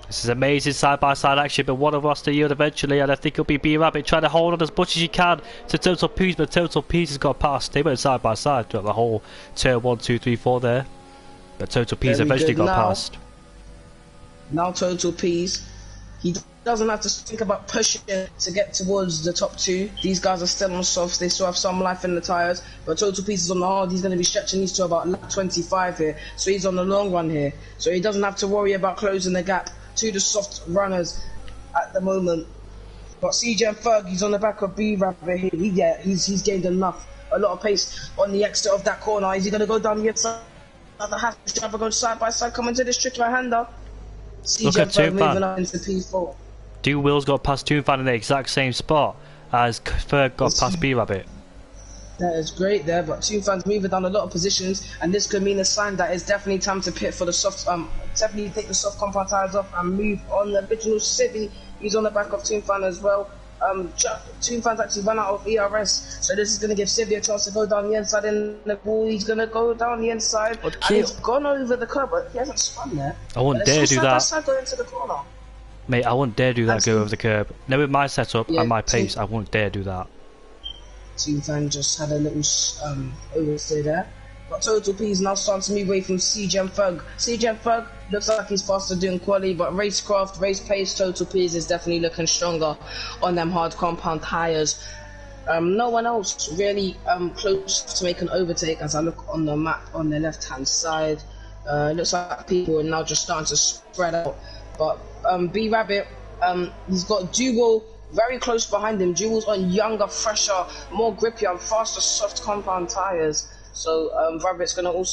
This is amazing side-by-side action, but one of us to yield eventually, and I think it'll be B-Rabbit trying to hold on as much as you can to Total Peas, but Total Peas has got past. They went side-by-side throughout the whole turn 1, 2, 3, 4 there. But Total Peas eventually got past. Now Total Peas, he doesn't have to think about pushing to get towards the top 2. These guys are still on softs, they still have some life in the tyres, but Total Peas is on the hard. He's going to be stretching these to about lap 25 here, so he's on the long run here. So he doesn't have to worry about closing the gap to the soft runners at the moment. But CJ Ferg, he's on the back of B Rabbit here. He's gained a lot of pace on the exit of that corner. Is he going to go down the inside? Another half driver going side by side, coming to this tricky right-hander. CJ Ferg moving up into P4. Will's got past Toonfan in the exact same spot as Ferg got past B Rabbit. That is great there, but Toonfan's moving down a lot of positions, and this could mean a sign that it's definitely time to pit for the soft, definitely take the soft compound tyres off and move on the original Civi. He's on the back of Toonfan as well. Toonfan's actually run out of ERS, so this is going to give Civi a chance to go down the inside in the ball. He's going to go down the inside, and he's gone over the curb, but he hasn't spun there. I wouldn't dare do that. Side going into the corner. Mate, I wouldn't dare do that, go over the curb. Now with my setup and my pace, I wouldn't dare do that. Toonfan just had a little overstay there. But Total P is now starting to move away from CGM Ferg. CGM Ferg looks like he's faster doing quali, but racecraft, race pace, Total P is definitely looking stronger on them hard compound tyres. No one else really close to make an overtake as I look on the map on the left hand side. It looks like people are now just starting to spread out. But B Rabbit, he's got Duel very close behind him. Duel's on younger, fresher, more grippy and faster soft compound tyres. So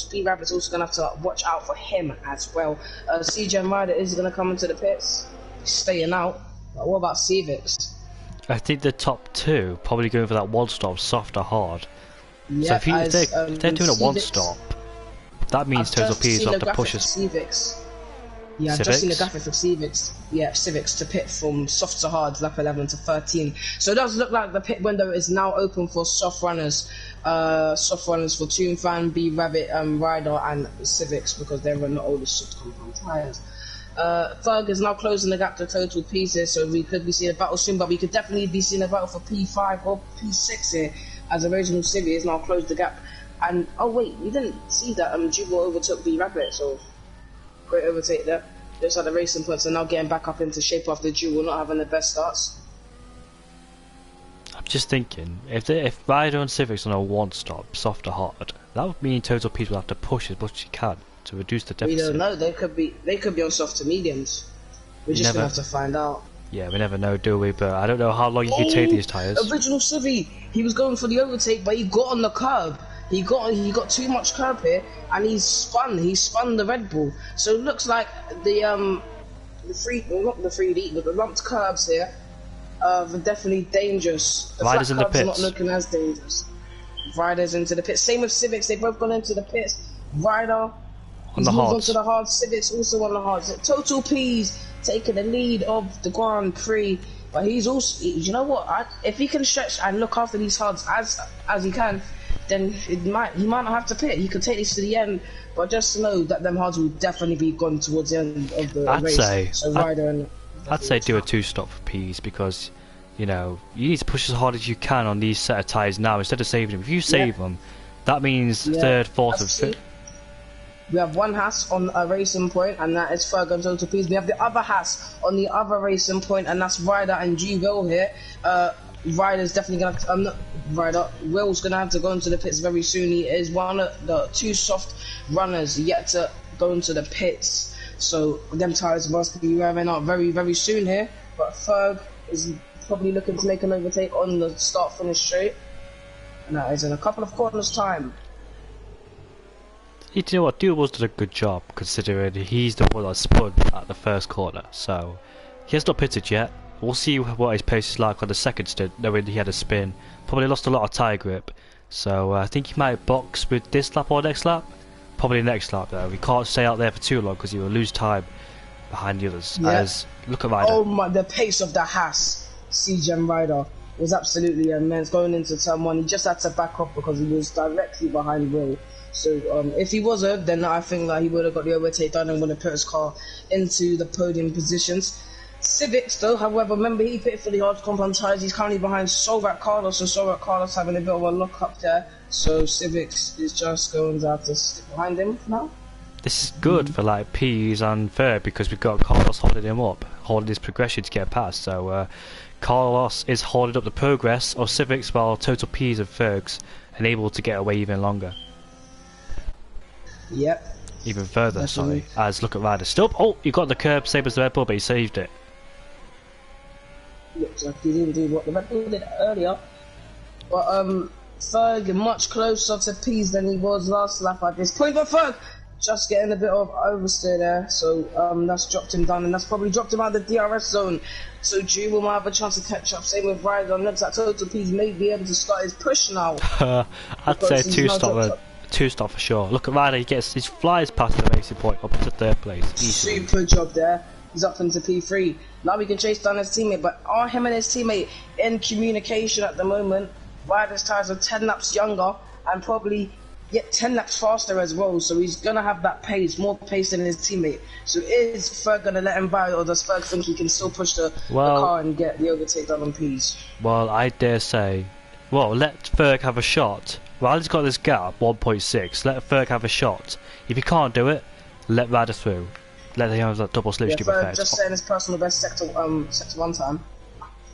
B Rabbit's also gonna have to watch out for him as well. CJ Ryder is gonna come into the pits, staying out. But what about Civics? I think the top 2 probably going for that one stop, soft or hard. Yeah, so if they're doing a one stop, that means Total P will have to push us. Civics. Yeah, I've just seen the graphic of Civics. Yeah, Civics to pit from soft to hard, lap 11 to 13. So it does look like the pit window is now open for soft runners. Soft runners for Toonfan, B Rabbit, Ryder, and Civics because they're not all the soft compound tyres. Ferg is now closing the gap to Total P's here, so we could be seeing a battle soon, but we could definitely be seeing a battle for P5 or P6 here, as original Civi has now closed the gap. And oh wait, we didn't see that Jubal overtook B Rabbit, so great overtake there. Looks like the racing points are now getting back up into shape after Jewel not having the best starts. I'm just thinking, if Ryder and Civics on a one stop, soft or hard, that would mean Total Peace will have to push as much as he can to reduce the We deficit. don't know. They could be on soft to mediums. We're just gonna have to find out. Yeah, we never know, do we? But I don't know how long you can take these tyres. Original Civi, he was going for the overtake, but he got on the curb. He got too much curb here, and he spun the Red Bull. So it looks like the lumped curbs here are definitely dangerous. The Riders flat in the curbs are not pits. looking as dangerous. Riders into the pits. Same with Civics, they've both gone into the pits. Rider On the moved on hards. to the hard. Civics also on the hards. Total P's taking the lead of the Grand Prix, but he's also, you know what? If he can stretch and look after these hards as he can, then he might not have to pit. He could take this to the end, but just to know that them hards will definitely be gone towards the end of the race. I'd say do a 2-stop for P's, because you know you need to push as hard as you can on these set of tyres now instead of saving them. If you save them, that means third, fourth, and fifth. We have one Haas on a racing point, and that is Ferg Total P's. We have the other Haas on the other racing point, and that's Ryder and G Will here. Ryder's definitely gonna have to, Ryder, Will's gonna have to go into the pits very soon. He is one of the 2 soft runners yet to go into the pits, so them tyres must be revving up very, very soon here. But Ferg is probably looking to make an overtake on the start-finish straight, and that is in a couple of corners' time. You know what, Duel's did a good job considering he's the one that spun at the first corner, so he has not pitted yet. We'll see what his pace is like on the second stint, knowing he had a spin. Probably lost a lot of tyre grip, so I think he might box with this lap or next lap. Probably next lap though. We can't stay out there for too long because he will lose time behind the others. Yeah. Look at Ryder. Oh my, the pace of the Haas CGM Ryder was absolutely immense. Going into turn 1, he just had to back off because he was directly behind Will. So if he wasn't, then I think that he would have got the overtake done and would have put his car into the podium positions. Civics though, however, remember he pitted for the hard compound tyres. He's currently behind Solrat Carlos, and Solrat Carlos having a bit of a lock up there. So Civics is just going to have to stick behind him now. This is good for like P's and third, because we've got Carlos holding him up, holding his progression to get past. So Carlos is holding up the progress of Civics, while Total P's and Fergs unable to get away even longer. Yep. Even further, Definitely. sorry. As look at Ryder still. Oh, you got the curb, same as the Red Bull, but he saved it. Looks like he didn't do what the Red Bull did earlier. But Ferg much closer to P's than he was last lap at this point. But Ferg just getting a bit of oversteer there, so that's dropped him down, and that's probably dropped him out of the DRS zone. So G will might have a chance to catch up. Same with Ryder. Looks like Total P's may be able to start his push now. I'd say 2-stop. 2-stop for sure. Look at Ryder, he flies past the racing point up into third place. Easily. Super job there. He's up into P3. Now we can chase down his teammate, but are him and his teammate in communication at the moment? Ryder's tyres are 10 laps younger and probably yet 10 laps faster as well, so he's gonna have that pace, more pace than his teammate. So is Ferg gonna let him by, or does Ferg think he can still push the car and get the overtake done on P's? Well, I dare say, let Ferg have a shot. Ryder's he's got this gap, 1.6. Let Ferg have a shot. If he can't do it, let Ryder through. Let him have that double slipstream effect. Just setting his personal best sector 1 time.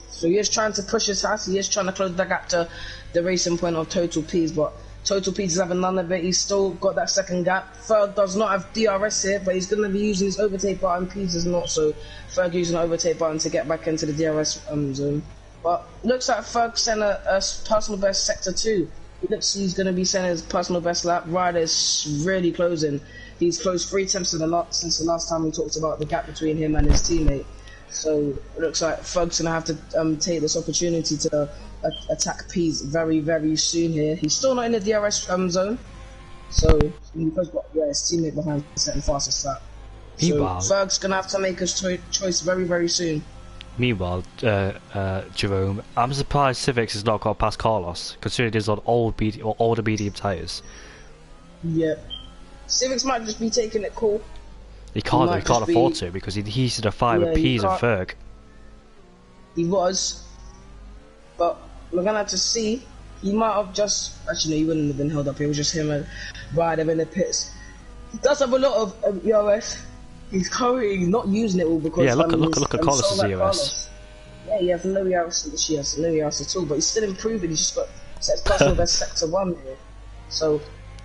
So he is trying to push his house. He is trying to close the gap to the racing point of Total P's, but Total P's is having none of it. He's still got that second gap. Ferg does not have DRS here, but he's going to be using his overtake button. P's is not, so Ferg using the overtake button to get back into the DRS zone. But looks like Ferg sent a personal best sector 2. He looks he's going to be sending his personal best lap. Ryder is really closing. He's closed 3 attempts since the last time we talked about the gap between him and his teammate. So it looks like Ferg's going to have to take this opportunity to attack P's very, very soon here. He's still not in the DRS zone. So his teammate behind setting fastest lap. So Ferg's going to have to make his choice very, very soon. Meanwhile, Jerome, I'm surprised Civics has not got past Carlos, considering he's on older medium tyres. Yep. Civics might just be taking it cool. He can't afford to, because he's in a fight with P's and Ferg. He was, but we're gonna have to see. He might have just actually no, he wouldn't have been held up. It was just him and Ryder in the pits. He does have a lot of ERS. He's currently not using it all because look at Carlos's ERS. Yeah, he has no ERS this year, so no ERS at all. But he's still improving. He's just got set personal best sector 1 here. So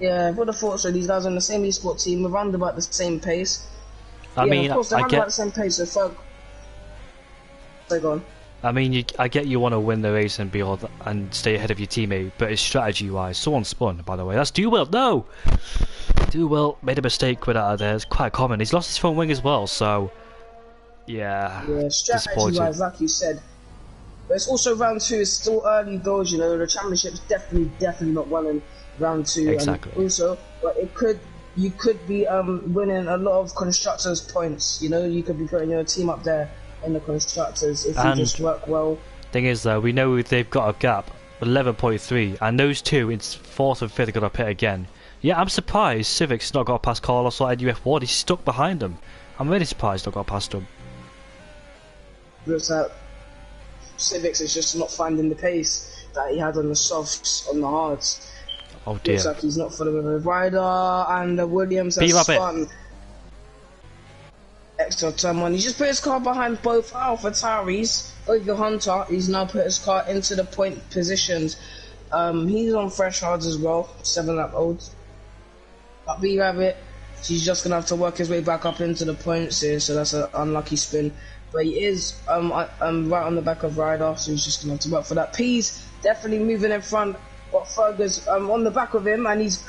Yeah, I would have thought so. These guys are on the same eSport team, around about the same pace. I Yeah, mean, of course, they're I around get. about the same pace, so Ferg... They're gone. I mean, I get you want to win the race and be all and stay ahead of your teammate, but it's strategy-wise. Someone spun, by the way. That's Duwell. No, Duwell made a mistake with out of there. It's quite common. He's lost his front wing as well, so yeah. Yeah, strategy-wise, like you said. But it's also round 2. It's still early doors, you know. The championship's definitely not won in round 2. Exactly. And also, but you could be winning a lot of constructors points. You know, you could be putting your team up there in the constructors if you just work well. Thing is, though, we know they've got a gap 11.3, and those two in 4th and 5th are gonna pit again. Yeah, I'm surprised Civic's not got past Carlos or NUF Ward. He's stuck behind them. I'm really surprised not got past him. Looks like Civics is just not finding the pace that he had on the softs, on the hards. Oh dear. Looks like he's not following the rider, and Williams has spun. Extra turn 1. He just put his car behind both AlphaTauris over Hunter. He's now put his car into the point positions. He's on fresh hards as well, 7-lap olds. But B-Rabbit, he's just gonna have to work his way back up into the points here, so that's an unlucky spin. But he is right on the back of Ryder, so he's just gonna have to work for that. P's definitely moving in front, but Fergus on the back of him, and he's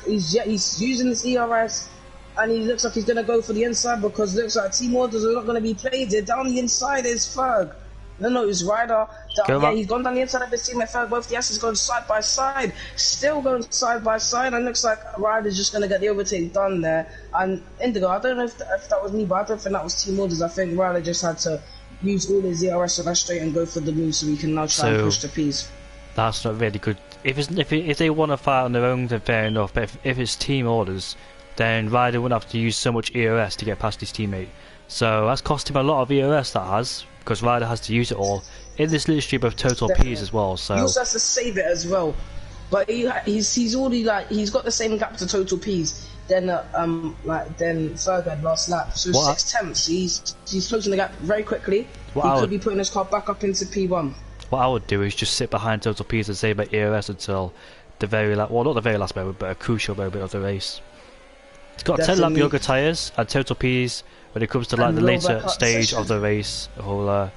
using this ERS, and he looks like he's gonna go for the inside because it looks like team orders are not gonna be played here. Down the inside is Ferg. No, it's Ryder. Yeah, he's gone down the inside of his team. Ferg, both the asses going side by side, still going side by side, and looks like Ryder's just gonna get the overtake done there. And Indigo, I don't know if that was me, but I don't think that was team orders. I think Ryder just had to use all his ERS on that straight and go for the move, so we can now try and push the P's. That's not really good. If they want to fight on their own, then fair enough. But if it's team orders, then Ryder wouldn't have to use so much ERS to get past his teammate. So that's cost him a lot of ERS, that has, because Ryder has to use it all in this little stream of total P's as well. So he also has to save it as well. But he's already he's got the same gap to total P's. Then Ferg had last lap, so 6/10. He's closing the gap very quickly. He could be putting his car back up into P1. What I would do is just sit behind total P's and save my ERS until the very last, well, not the very last moment, but a crucial moment of the race. It's got 10-lap younger tyres and total P's when it comes to the later stage of the race. Well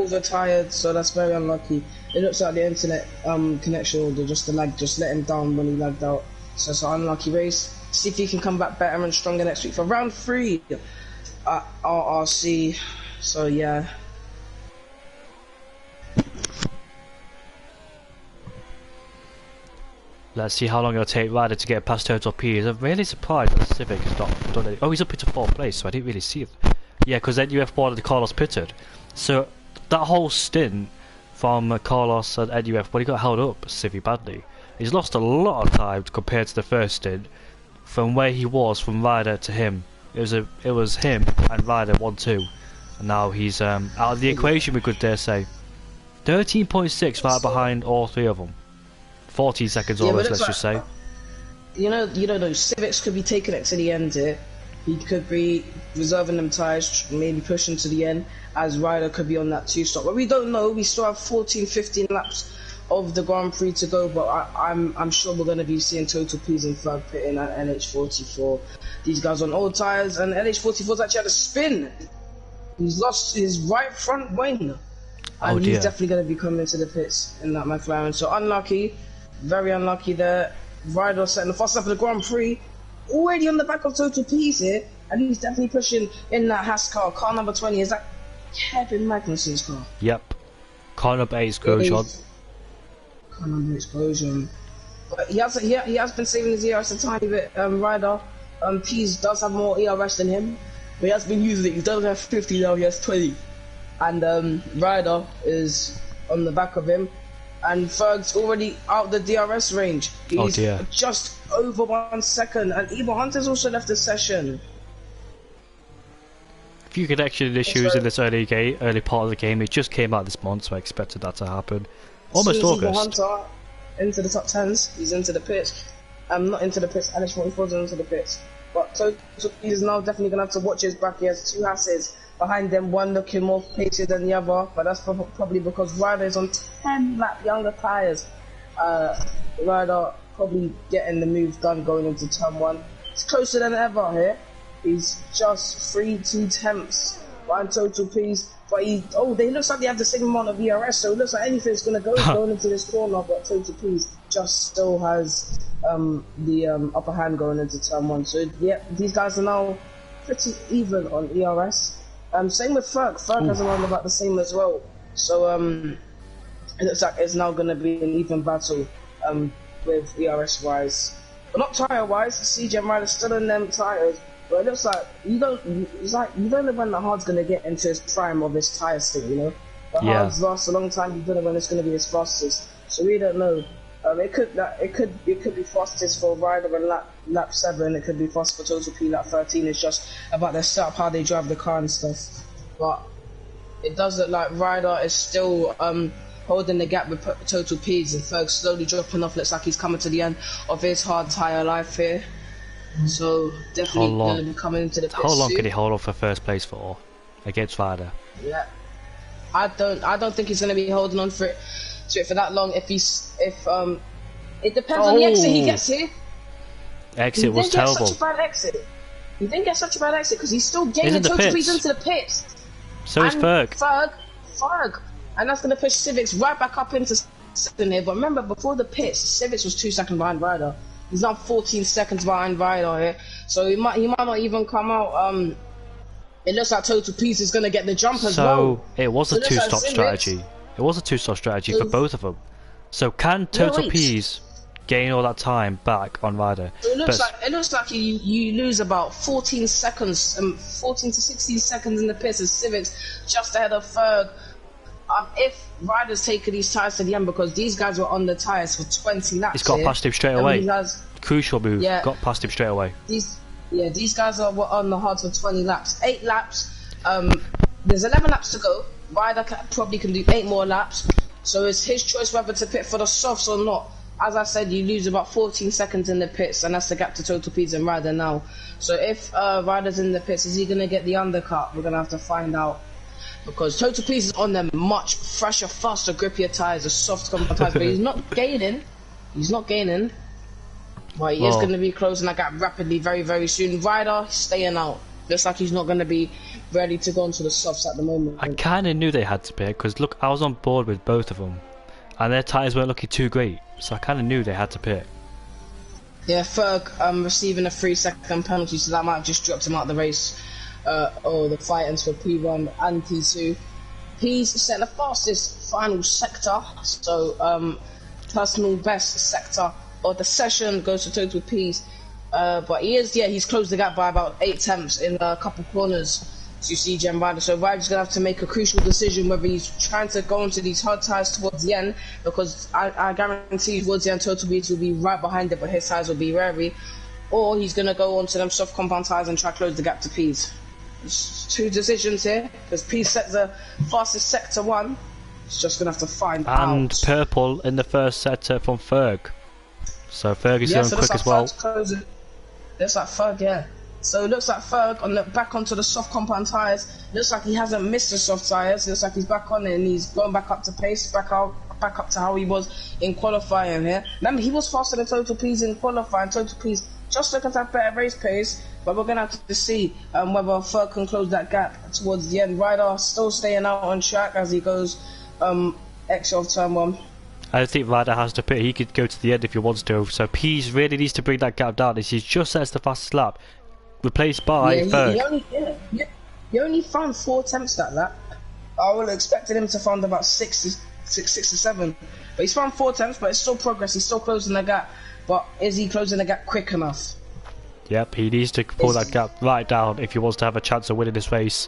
retired, so that's very unlucky. It looks like the internet connection or just the lag just let him down when he lagged out. So it's an unlucky race. See if he can come back better and stronger next week for round 3 at RRC. So yeah. Let's see how long it'll take Ryder to get past total P's. I'm really surprised that Civic has not done it. Oh, he's up into 4th place, so I didn't really see it. Yeah, because then UF1 and Carlos pitted. So that whole stint from Carlos and NUF, well, he got held up Civi badly. He's lost a lot of time compared to the first stint. From where he was from Ryder to him, it was him and Ryder 1-2, and now he's out of the equation, we could dare say. 13.6 right behind all 3 of them. 14 seconds almost, let's just say. You know, those Civics could be taking it to the end here. He could be reserving them tyres, maybe pushing to the end, as Ryder could be on that 2-stop. But we don't know. We still have 14, 15 laps of the Grand Prix to go, but I'm sure we're going to be seeing total P's and Ferg pitting at NH44. These guys on old tyres, and NH44's actually had a spin. He's lost his right front wing, and he's definitely going to be coming into the pits in that McLaren. So unlucky, very unlucky there. Ryder setting the fast lap of the Grand Prix, already on the back of total P's here, and he's definitely pushing in that Haas car. Car number 20, is that Kevin Magnussen's car? Yep. Car number 8 is Grosjean. Car number explosion. But he has been saving his ERS a tiny bit. Ryder, P's does have more ERS than him, but he has been using it. He doesn't have 50 now, he has 20. And Ryder is on the back of him, and Ferg's already out the DRS range. He's just over 1 second, and Evo Hunter's also left the session. A few connection issues in this early part of the game. It just came out this month, so I expected that to happen. Almost August. Hunter into the top 10s, he's into the pits. Not into the pits, Alex Morton's into the pits. But so he's now definitely going to have to watch his back. He has 2 Hasses behind them, one looking more pacer than the other, but that's probably because Ryder is on 10 lap younger tyres. Ryder probably getting the move done going into turn 1. It's closer than ever here. He's just 3-2 behind Total Peace. But they looks like they have the same amount of ERS, so it looks like anything's going to go going into this corner, but Total Peace just still has the upper hand going into turn 1. So yeah, these guys are now pretty even on ERS. Same with Ferg. Ferg has around about the same as well. So it looks like it's now going to be an even battle with ERS wise, but not tire wise. CJ Ryder's still in them tires, but it looks like you don't know when the hard's going to get into his prime of his tire state. You know, the hard's last a long time. You don't know when it's going to be his fastest, so we don't know. It could be fastest for Ryder in lap 7. It could be fast for Total P lap 13. It's just about their setup, how they drive the car and stuff. But it does look like Ryder is still holding the gap with Total P's, and Ferg slowly dropping off. Looks like he's coming to the end of his hard tyre life here. So definitely going to be coming into the pits How long soon. can he hold on for first place for against Ryder? Yeah, I don't think he's going to be holding on to it for that long. It depends on the exit he gets here. Exit was terrible. He didn't get such a bad exit because he's still gaining Total P's into the pits. So is Ferg. Ferg. And that's going to push Civics right back up into second here. But remember, before the pits, Civics was 2 seconds behind Ryder. He's now 14 seconds behind Ryder here. So he might not even come out. It looks like Total Peace is going to get the jump as well. So it was a two-stop strategy. It was a two-stop strategy for both of them. So can Total Peace gain all that time back on Ryder? So it looks like you lose about 14 seconds, 14 to 16 seconds in the pits as Civics just ahead of Ferg. If Ryder's taken these tyres to the end, because these guys were on the tyres for 20 laps. He's got past him straight away. Crucial move. Yeah, got past him straight away. These guys were on the hards for 20 laps. 8 laps. There's 11 laps to go. Ryder probably can do 8 more laps. So it's his choice whether to pit for the softs or not. As I said, you lose about 14 seconds in the pits, and that's the gap to Total Peace and Ryder now. So if Ryder's in the pits, is he going to get the undercut? We're going to have to find out. Because Total Peace is on them much fresher, faster, grippier tyres, the soft compound tyres, but he's not gaining. But he is going to be closing that gap rapidly, very, very soon. Ryder staying out. Looks like he's not going to be ready to go into the softs at the moment. I kind of knew they had to pit, because look, I was on board with both of them, and their tyres weren't looking too great, so I kind of knew they had to pit. Yeah, Ferg receiving a 3-second penalty, so that might have just dropped him out of the race. Or the fight-ins for P1 and P2. He's set the fastest final sector, so personal best sector of the session goes to Total Peace. But he's closed the gap by about 8 tenths in a couple corners to CJ Ryder. So Ryder's going to have to make a crucial decision whether he's trying to go into these hard tyres towards the end, because I guarantee towards the end Total Peace will be right behind it, but his tyres will be wary, or he's going to go onto them soft compound tyres and try to close the gap to Peace. Two decisions here, because Peace set the fastest sector 1. He's just going to have to find out. And purple in the first sector from Ferg. So Ferg is going quick as well. Looks like Ferg, So it looks like Ferg back onto the soft compound tyres. Looks like he hasn't missed the soft tyres. Looks like he's back on it and he's going back up to pace, back up to how he was in qualifying here. Remember, he was faster than Total Peace in qualifying. Total Peace just looking to have better race pace, but we're going to have to see whether Ferg can close that gap towards the end. Ryder still staying out on track as he goes extra of turn 1. I think Ryder has to pit. He could go to the end if he wants to. So Pease really needs to bring that gap down. He just sets the fastest lap, replaced by Ferg. He only found 4 attempts that lap. I would have expected him to find about 6 or 7. But he's found 4 attempts, but it's still progress. He's still closing the gap. But is he closing the gap quick enough? Yep, he needs to pull that gap right down if he wants to have a chance of winning this race.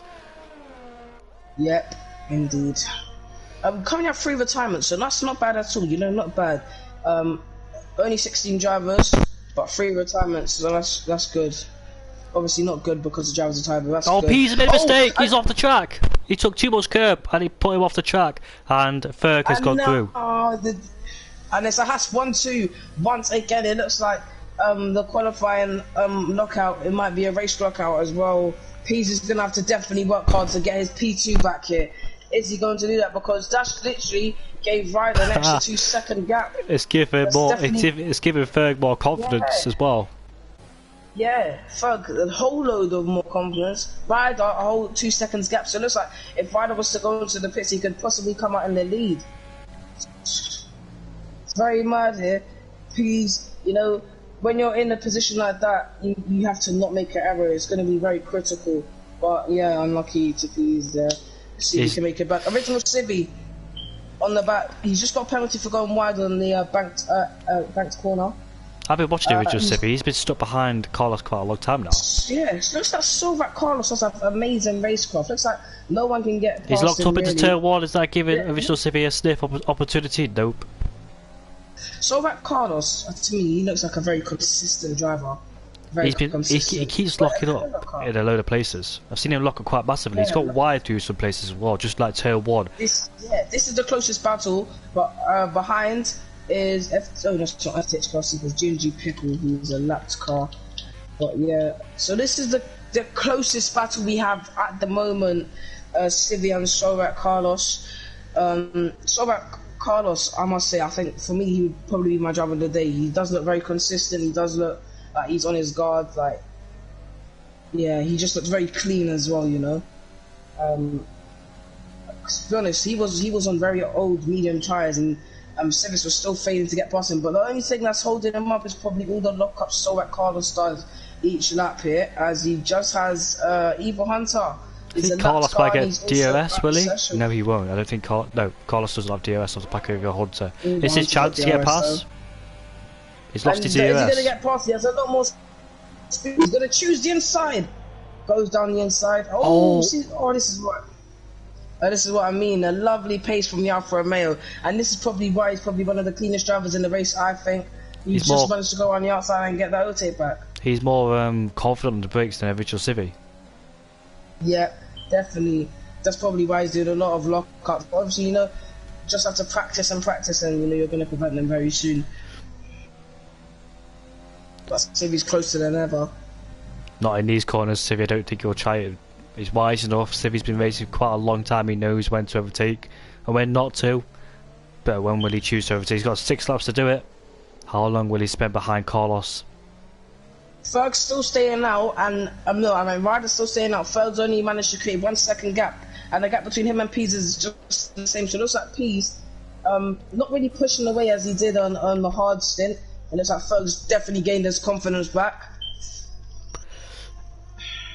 Yep, indeed. Coming out 3 retirements, so that's not bad at all, not bad. Only 16 drivers, but 3 retirements, so that's good. Obviously not good because the drivers are tired, but that's good. Pease made a mistake, he's off the track. He took too much curb and he put him off the track, and Ferg has gone through. And it's a Haas 1-2 once again. It looks like the qualifying knockout, it might be a race knockout as well. Pease is going to have to definitely work hard to get his P2 back here. Is he going to do that? Because that's literally gave Ryder an extra 2-second gap. It's giving it's giving Ferg more confidence as well. Yeah, Ferg a whole load of more confidence. Ryder a whole 2 seconds gap. So it looks like if Ryder was to go into the pits, he could possibly come out in the lead. It's very mad here. Please, you know, when you're in a position like that, you have to not make an error. It's going to be very critical. But yeah, unlucky to please there. See if he can make it back. Original Civi on the back. He's just got a penalty for going wide on the banked corner. I've been watching the original Civi. He's been stuck behind Carlos quite a long time now. Yeah, it looks like Silvac Carlos has an amazing racecraft. Looks like no one can get past He's locked him, up into really. turn 1. Is that giving original Civi a sniff opportunity? Nope. Silvac Carlos, to me, he looks like a very consistent driver. He keeps locking up in a load of places. I've seen him lock up quite massively. He's got wide through some places as well, just like turn 1. This is the closest battle, but behind is that's not FTX Class, it was Gingy Pickle, who's a lapped car. But yeah, so this is the closest battle we have at the moment. Civi and Silvac Carlos. Silvac Carlos, I must say, I think for me he would probably be my driver of the day. He does look very consistent. He does look like he's on his guard. Like, yeah, he just looks very clean as well. You know. To be honest, he was on very old medium tyres, and Civis was still failing to get past him. But the only thing that's holding him up is probably all the lockups Silvac Carlos does each lap here, as he just has Evil Hunter. I think Carlos might get DRS, will he? No, he won't. I don't think Carlos doesn't have DRS on the back of your Hunter. It's his chance to get past. He's lost his DRS. Is he going to get past? He has a lot more speed. He's going to choose the inside. Goes down the inside. This is what. This is what I mean. A lovely pace from the Alfa Romeo, and this is probably why he's probably one of the cleanest drivers in the race. I think he's just managed to go on the outside and get that overtake back. He's more confident on the brakes than original Civi. Yeah, definitely. That's probably why he's doing a lot of lockups. Obviously, you know, just have to practice, and you know you're going to prevent them very soon. But Civi's closer than ever. Not in these corners, Civi. I don't think he'll try it. He's wise enough. Civi's been racing quite a long time. He knows when to overtake and when not to. But when will he choose to overtake? He's got 6 laps to do it. How long will he spend behind Carlos? Ferg's still staying out, and Ryder's still staying out. Ferg's only managed to create 1 second gap, and the gap between him and Pease is just the same. So it looks like Pease, not really pushing away as he did on the hard stint. And it looks like Ferg's definitely gained his confidence back.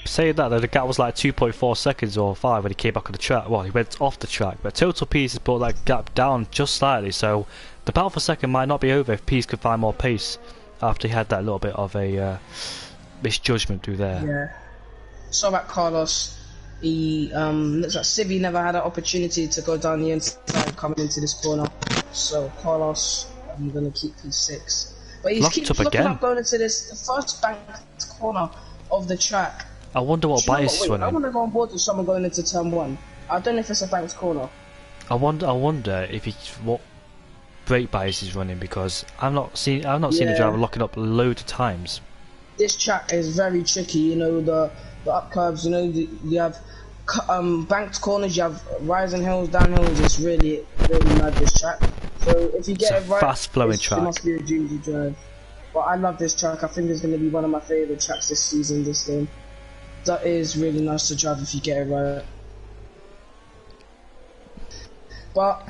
Saying that, though, the gap was like 2.4 seconds or 5 when he came back on the track. Well, he went off the track, but Total Pease has brought that gap down just slightly. So the battle for second might not be over if Pease could find more pace after he had that little bit of a misjudgment through there. Yeah. Silvac Carlos, he looks like Civi never had an opportunity to go down the inside coming into this corner. So Carlos, I'm gonna keep P6. But he keeps looking up going into the first banked corner of the track. I wonder what bias is running. I want to go on board with someone going into turn 1. I don't know if it's a banked corner. I wonder if what brake bias he's running, because I've not seen the driver locking up loads of times. This track is very tricky. You know, the up curves. You know, you have banked corners. You have rising hills, down hills. It's really mad, this track. So if you get it right, fast flowing track. It must be a Gingy drive. But I love this track. I think it's going to be one of my favourite tracks this season. This game. That is really nice to drive if you get it right. But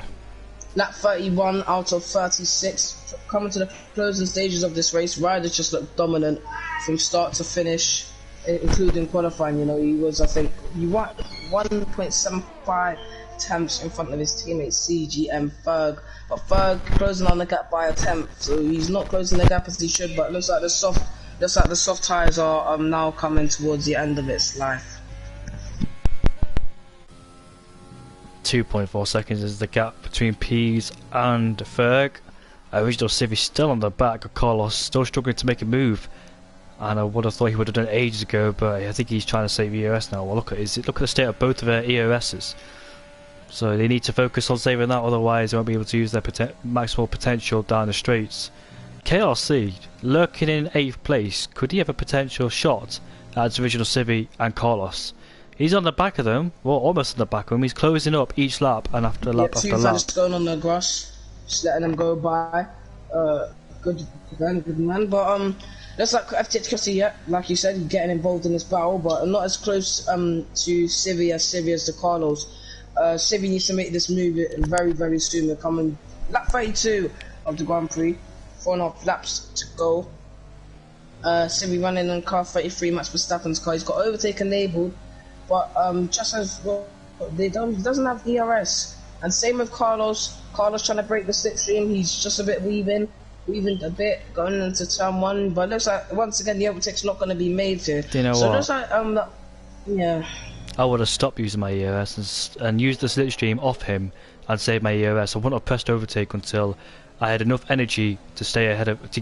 lap 31 out of 36, coming to the closing stages of this race, Ryder just looked dominant from start to finish, including qualifying. You know, he was, I think, he won 1.75 tenths in front of his teammate CGM Ferg. But Ferg closing on the gap by a tenth, so he's not closing the gap as he should. But it looks like the soft tyres are now coming towards the end of its life. 2.4 seconds is the gap between Pease and Ferg. Original Civi still on the back of Carlos, still struggling to make a move. And I would have thought he would have done it ages ago, but I think he's trying to save EOS now. Well, look at the state of both of their EOSs. So they need to focus on saving that, otherwise they won't be able to use their maximal potential down the straights. KRC, lurking in 8th place, could he have a potential shot at original Civi and Carlos? He's on the back of them. Well, almost on the back of them. He's closing up each lap and after lap Yeah, after two lap. just going on the grass, just letting them go by. Good man. But looks like FTX Custody, yeah, like you said, getting involved in this battle, but not as close to Civi as the Carlos. Civi needs to make this move very, very soon. They're coming lap 32 of the Grand Prix, 4.5 laps to go. Civi running on car 33, Max Verstappen's car. He's got overtake enabled, but just as well, he doesn't have ERS. And same with Carlos. Carlos trying to break the slipstream. He's just a bit weaving a bit, going into turn 1. But looks like once again the overtake's not going to be made here. Do you know so what? Looks like yeah. I would have stopped using my ERS and used the slipstream off him and saved my ERS. I wouldn't have pressed overtake until I had enough energy to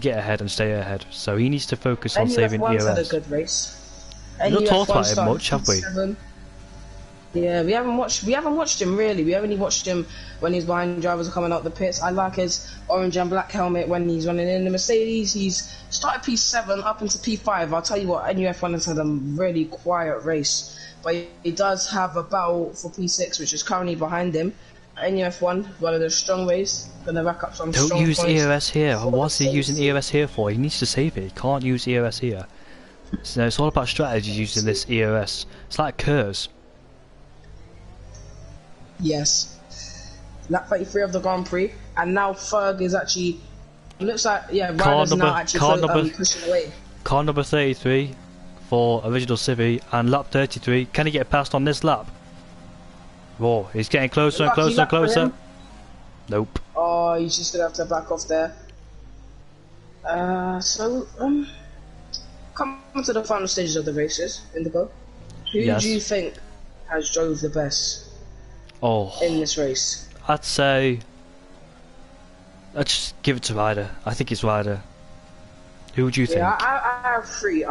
get ahead and stay ahead. So he needs to focus on saving ERS. Had a good race. We've not talked about him much, have we? Yeah, we haven't watched him really. We only watched him when he's behind drivers coming out the pits. I like his orange and black helmet when he's running in the Mercedes. He's started P7 up into P5. I'll tell you what, NUF1 has had a really quiet race, but he does have a battle for P6, which is currently behind him. NUF1, one of the strong race, gonna rack up some. Don't use ERS here. What's he using ERS here for? He needs to save it. He can't use ERS here. So it's all about strategy using this ERS. It's like Kurz. Yes. Lap 33 of the Grand Prix, and now Ferg is actually. Looks like Ryder's now actually pushing away. Car number 33 for original Civi and lap 33. Can he get past on this lap? Whoa, he's getting closer and closer and closer. Nope. Oh, he's just gonna have to back off there. Coming to the final stages of the races, Indigo. Who do you think has drove the best in this race? I'd say I'd just give it to Ryder. I think it's Ryder. Who would you think? Yeah, I have three.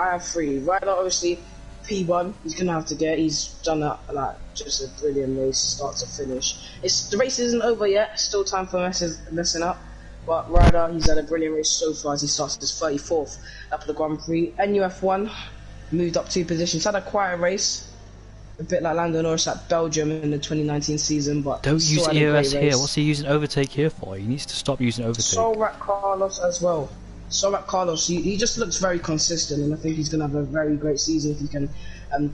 Ryder, obviously, P1. He's gonna have to get. He's done just a brilliant race, start to finish. The race isn't over yet. Still time for messing up. But Ryder, he's had a brilliant race so far as he starts his 34th lap of the Grand Prix. NUF1 moved up 2 positions. Had a quiet race. A bit like Lando Norris at Belgium in the 2019 season, but don't use ERS here. What's he using overtake here for? He needs to stop using overtake. So at Carlos as well. So at Carlos, he just looks very consistent, and I think he's going to have a very great season if he can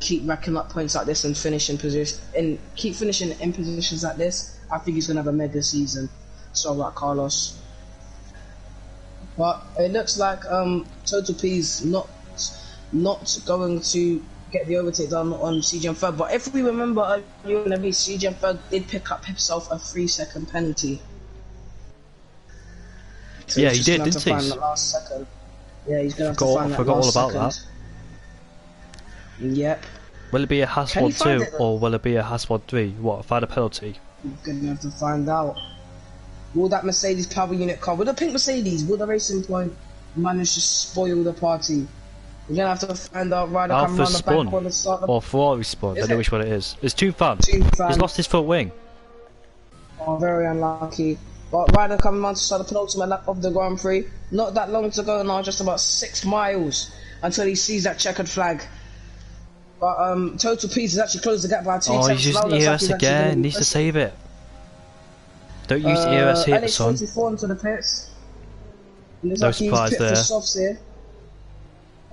keep racking up points like this and finish in position and keep finishing in positions like this. I think he's going to have a mega season. So at Carlos, but it looks like Total P's not going to get the overtake done on CGM Ferg, but if we remember earlier in the race, CGM Ferg did pick up himself a 3-second penalty. So yeah, he did, didn't he? The last second. Yeah, he's gonna have to find that last second. Forgot all about that. Yep. Will it be a Haswad 2 or will it be a Haswad 3? What, find a penalty? We're gonna have to find out. Will that Mercedes power unit car, will the pink Mercedes, will the Racing Point manage to spoil the party? We're gonna have to find out. Ryder coming around the back corner, start the... or Ferrari spun. I don't know which one it is. It's Toon Fan. He's lost his front wing. Oh, very unlucky. But Ryder coming on to start the penultimate lap of the Grand Prix. Not that long to go now, just about 6 miles until he sees that checkered flag. But Total Peace has actually closed the gap by 2 seconds. Oh, he's using ERS again. Needs to save it. Don't use ERS here, son. LH44 into the pits. No surprise there. Here.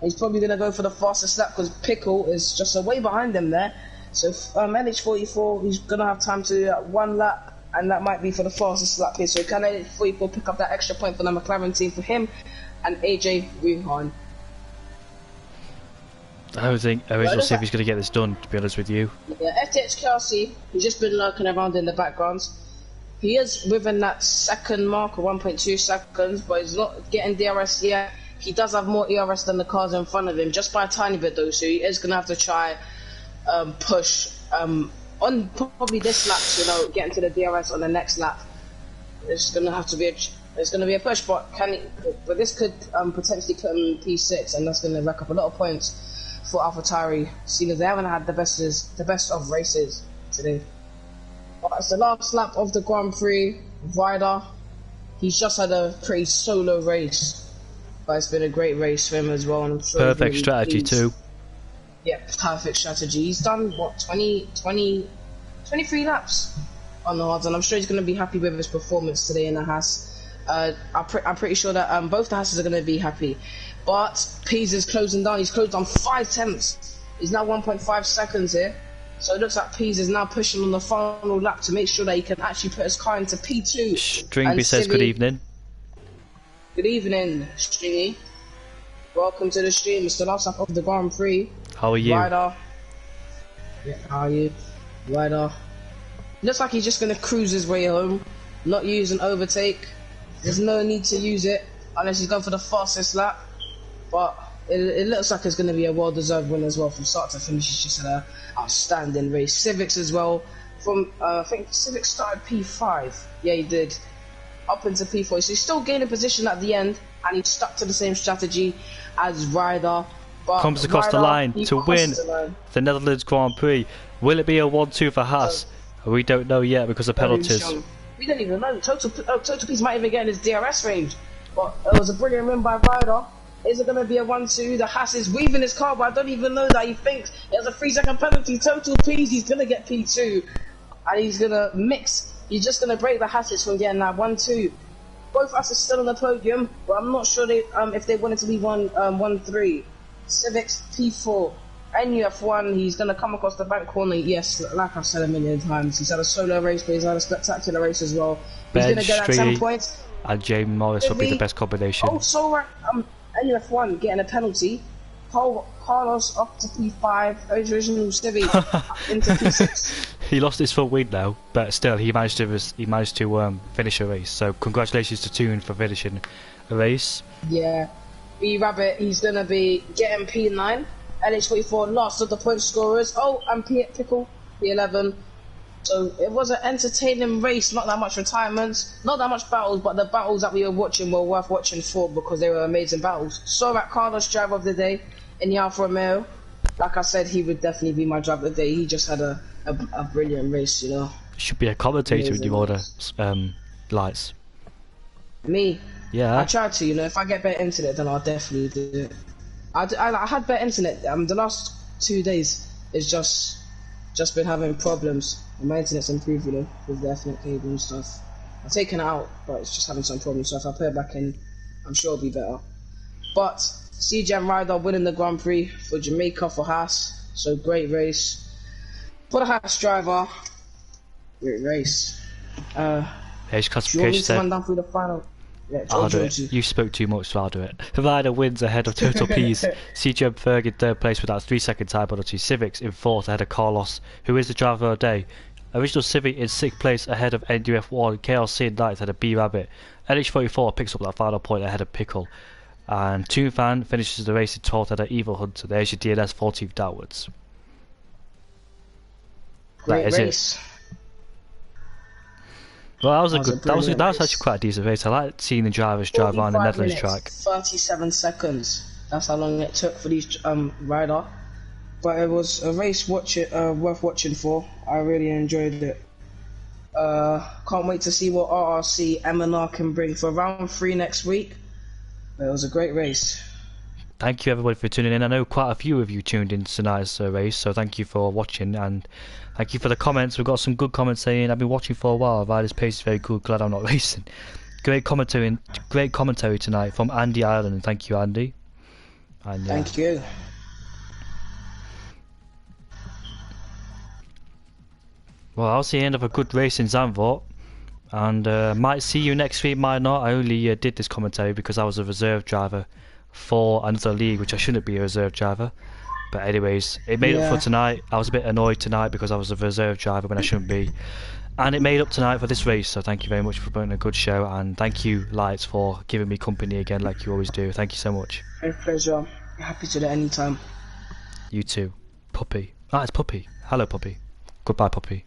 He's probably going to go for the fastest lap because Pickle is just way behind him there. So LH44, he's going to have time to do 1 lap, and that might be for the fastest lap here. So can LH44 pick up that extra point for the McLaren team for him and AJ Ruhan? I don't think Original Civi's going to get this done, to be honest with you. Yeah, FTX Kelsey, he's just been lurking around in the background. He is within that second mark of 1.2 seconds, but he's not getting DRS yet. He does have more ERS than the cars in front of him, just by a tiny bit though, so he is going to have to try push on probably this lap to get into the DRS on the next lap. It's going to have to be a push, but this could potentially put him in P6, and that's going to rack up a lot of points for AlphaTauri, seeing as they haven't had the best of races today. But it's the last lap of the Grand Prix. Ryder, he's just had a pretty solo race, but it's been a great race for him as well. And I'm sure perfect strategy too. Yeah, perfect strategy. He's done, what, 23 laps on the hards, and I'm sure he's going to be happy with his performance today in the Haas. I'm pretty sure that both the Haas's are going to be happy. But Pease is closing down. He's closed on 5 tenths. He's now 1.5 seconds here. So it looks like Pease is now pushing on the final lap to make sure that he can actually put his car into P2. Stringby says good evening. Good evening, Stringy. Welcome to the stream. It's the last lap of the Grand Prix. How are you? Ryder. Yeah, how are you? Ryder. Looks like he's just going to cruise his way home. Not use an overtake. There's no need to use it unless he's going for the fastest lap. But it looks like it's going to be a well-deserved win as well from start to finish. It's just an outstanding race. Civics as well. I think Civics started P5. Yeah, he did. Up into P4. So he's still gaining position at the end, and he's stuck to the same strategy as Ryder. But comes across the line to win the Netherlands Grand Prix. Will it be a 1-2 for Haas? We don't know yet because of penalties. We don't even know. Total Peace might even get in his DRS range. But it was a brilliant win by Ryder. Is it going to be a 1-2? The Haas is weaving his car, but I don't even know that he thinks there's a 3-second penalty. Total Peace, he's going to get P2. And he's going to mix. He's just going to break the Hasses from getting that 1-2. Both Hasses still on the podium, but I'm not sure if they wanted to leave 1-3. Civics P4. NUF1, he's going to come across the back corner. Yes, like I've said a million times. He's had a solo race, but he's had a spectacular race as well. He's going to get that 10 points. And James Morris will be the best combination. Oh, so right. NUF1 getting a penalty. Carlos up to P5. Original Civi into P6. He lost his full wing now, but still he managed to finish a race. So congratulations to Toon for finishing a race. Yeah, B Rabbit, he's gonna be getting P9. LH44 last of the point scorers. Oh, and Pickle P11. So it was an entertaining race. Not that much retirements, not that much battles, but the battles that we were watching were worth watching for because they were amazing battles. Sorak Carlos, driver of the day in the Alfa Romeo. Like I said, he would definitely be my driver of the day. He just had a brilliant race, you know. Should be a commentator when you order lights. Me? Yeah. I tried to, you know. If I get better internet, then I'll definitely do it. I had better internet. The last 2 days it's just been having problems. And my internet's improved, you know, with the Ethernet cable and stuff. I've taken it out, but it's just having some problems. So if I put it back in, I'm sure it'll be better. But CJ Ryder winning the Grand Prix for Jamaica for Haas. So great race for the Haas driver. Great race. Age do you want me to run down through the final? Yeah, I'll do it. You spoke too much, so I'll do it. Ryder wins ahead of Total Peas. CJ Ferg in third place with that 3-second time penalty. Civics in fourth ahead of Carlos, who is the driver of the day. Original Civic in 6th place ahead of NUF1. KLC in 9th ahead of B Rabbit. LH44 picks up that final point ahead of Pickle. And Toon Fan finishes the race in 12th ahead of Evil Hunter. There's your DNS 14th downwards. Great race. Well, that was actually quite a decent race. I like seeing the drivers drive around the Netherlands track. 37 seconds. That's how long it took for these Ryder. But it was a race worth watching for. I really enjoyed it. Can't wait to see what RRC MNR can bring for round 3 next week. But it was a great race. Thank you everybody for tuning in. I know quite a few of you tuned in to tonight's race, so thank you for watching and thank you for the comments. We've got some good comments saying I've been watching for a while. Ryder's pace is very good. Glad I'm not racing. Great commentary tonight from Andy Ireland. Thank you, Andy. And, thank you. Well, that was the end of a good race in Zandvoort. And might see you next week, might not. I only did this commentary because I was a reserve driver for another league, which I shouldn't be a reserve driver. But anyways, it made up for tonight. I was a bit annoyed tonight because I was a reserve driver when I shouldn't be. And it made up tonight for this race, so thank you very much for putting a good show. And thank you, Lights, for giving me company again like you always do. Thank you so much. My pleasure. Happy to do it anytime. You too. Puppy. Ah, it's Puppy. Hello, Puppy. Goodbye, Puppy.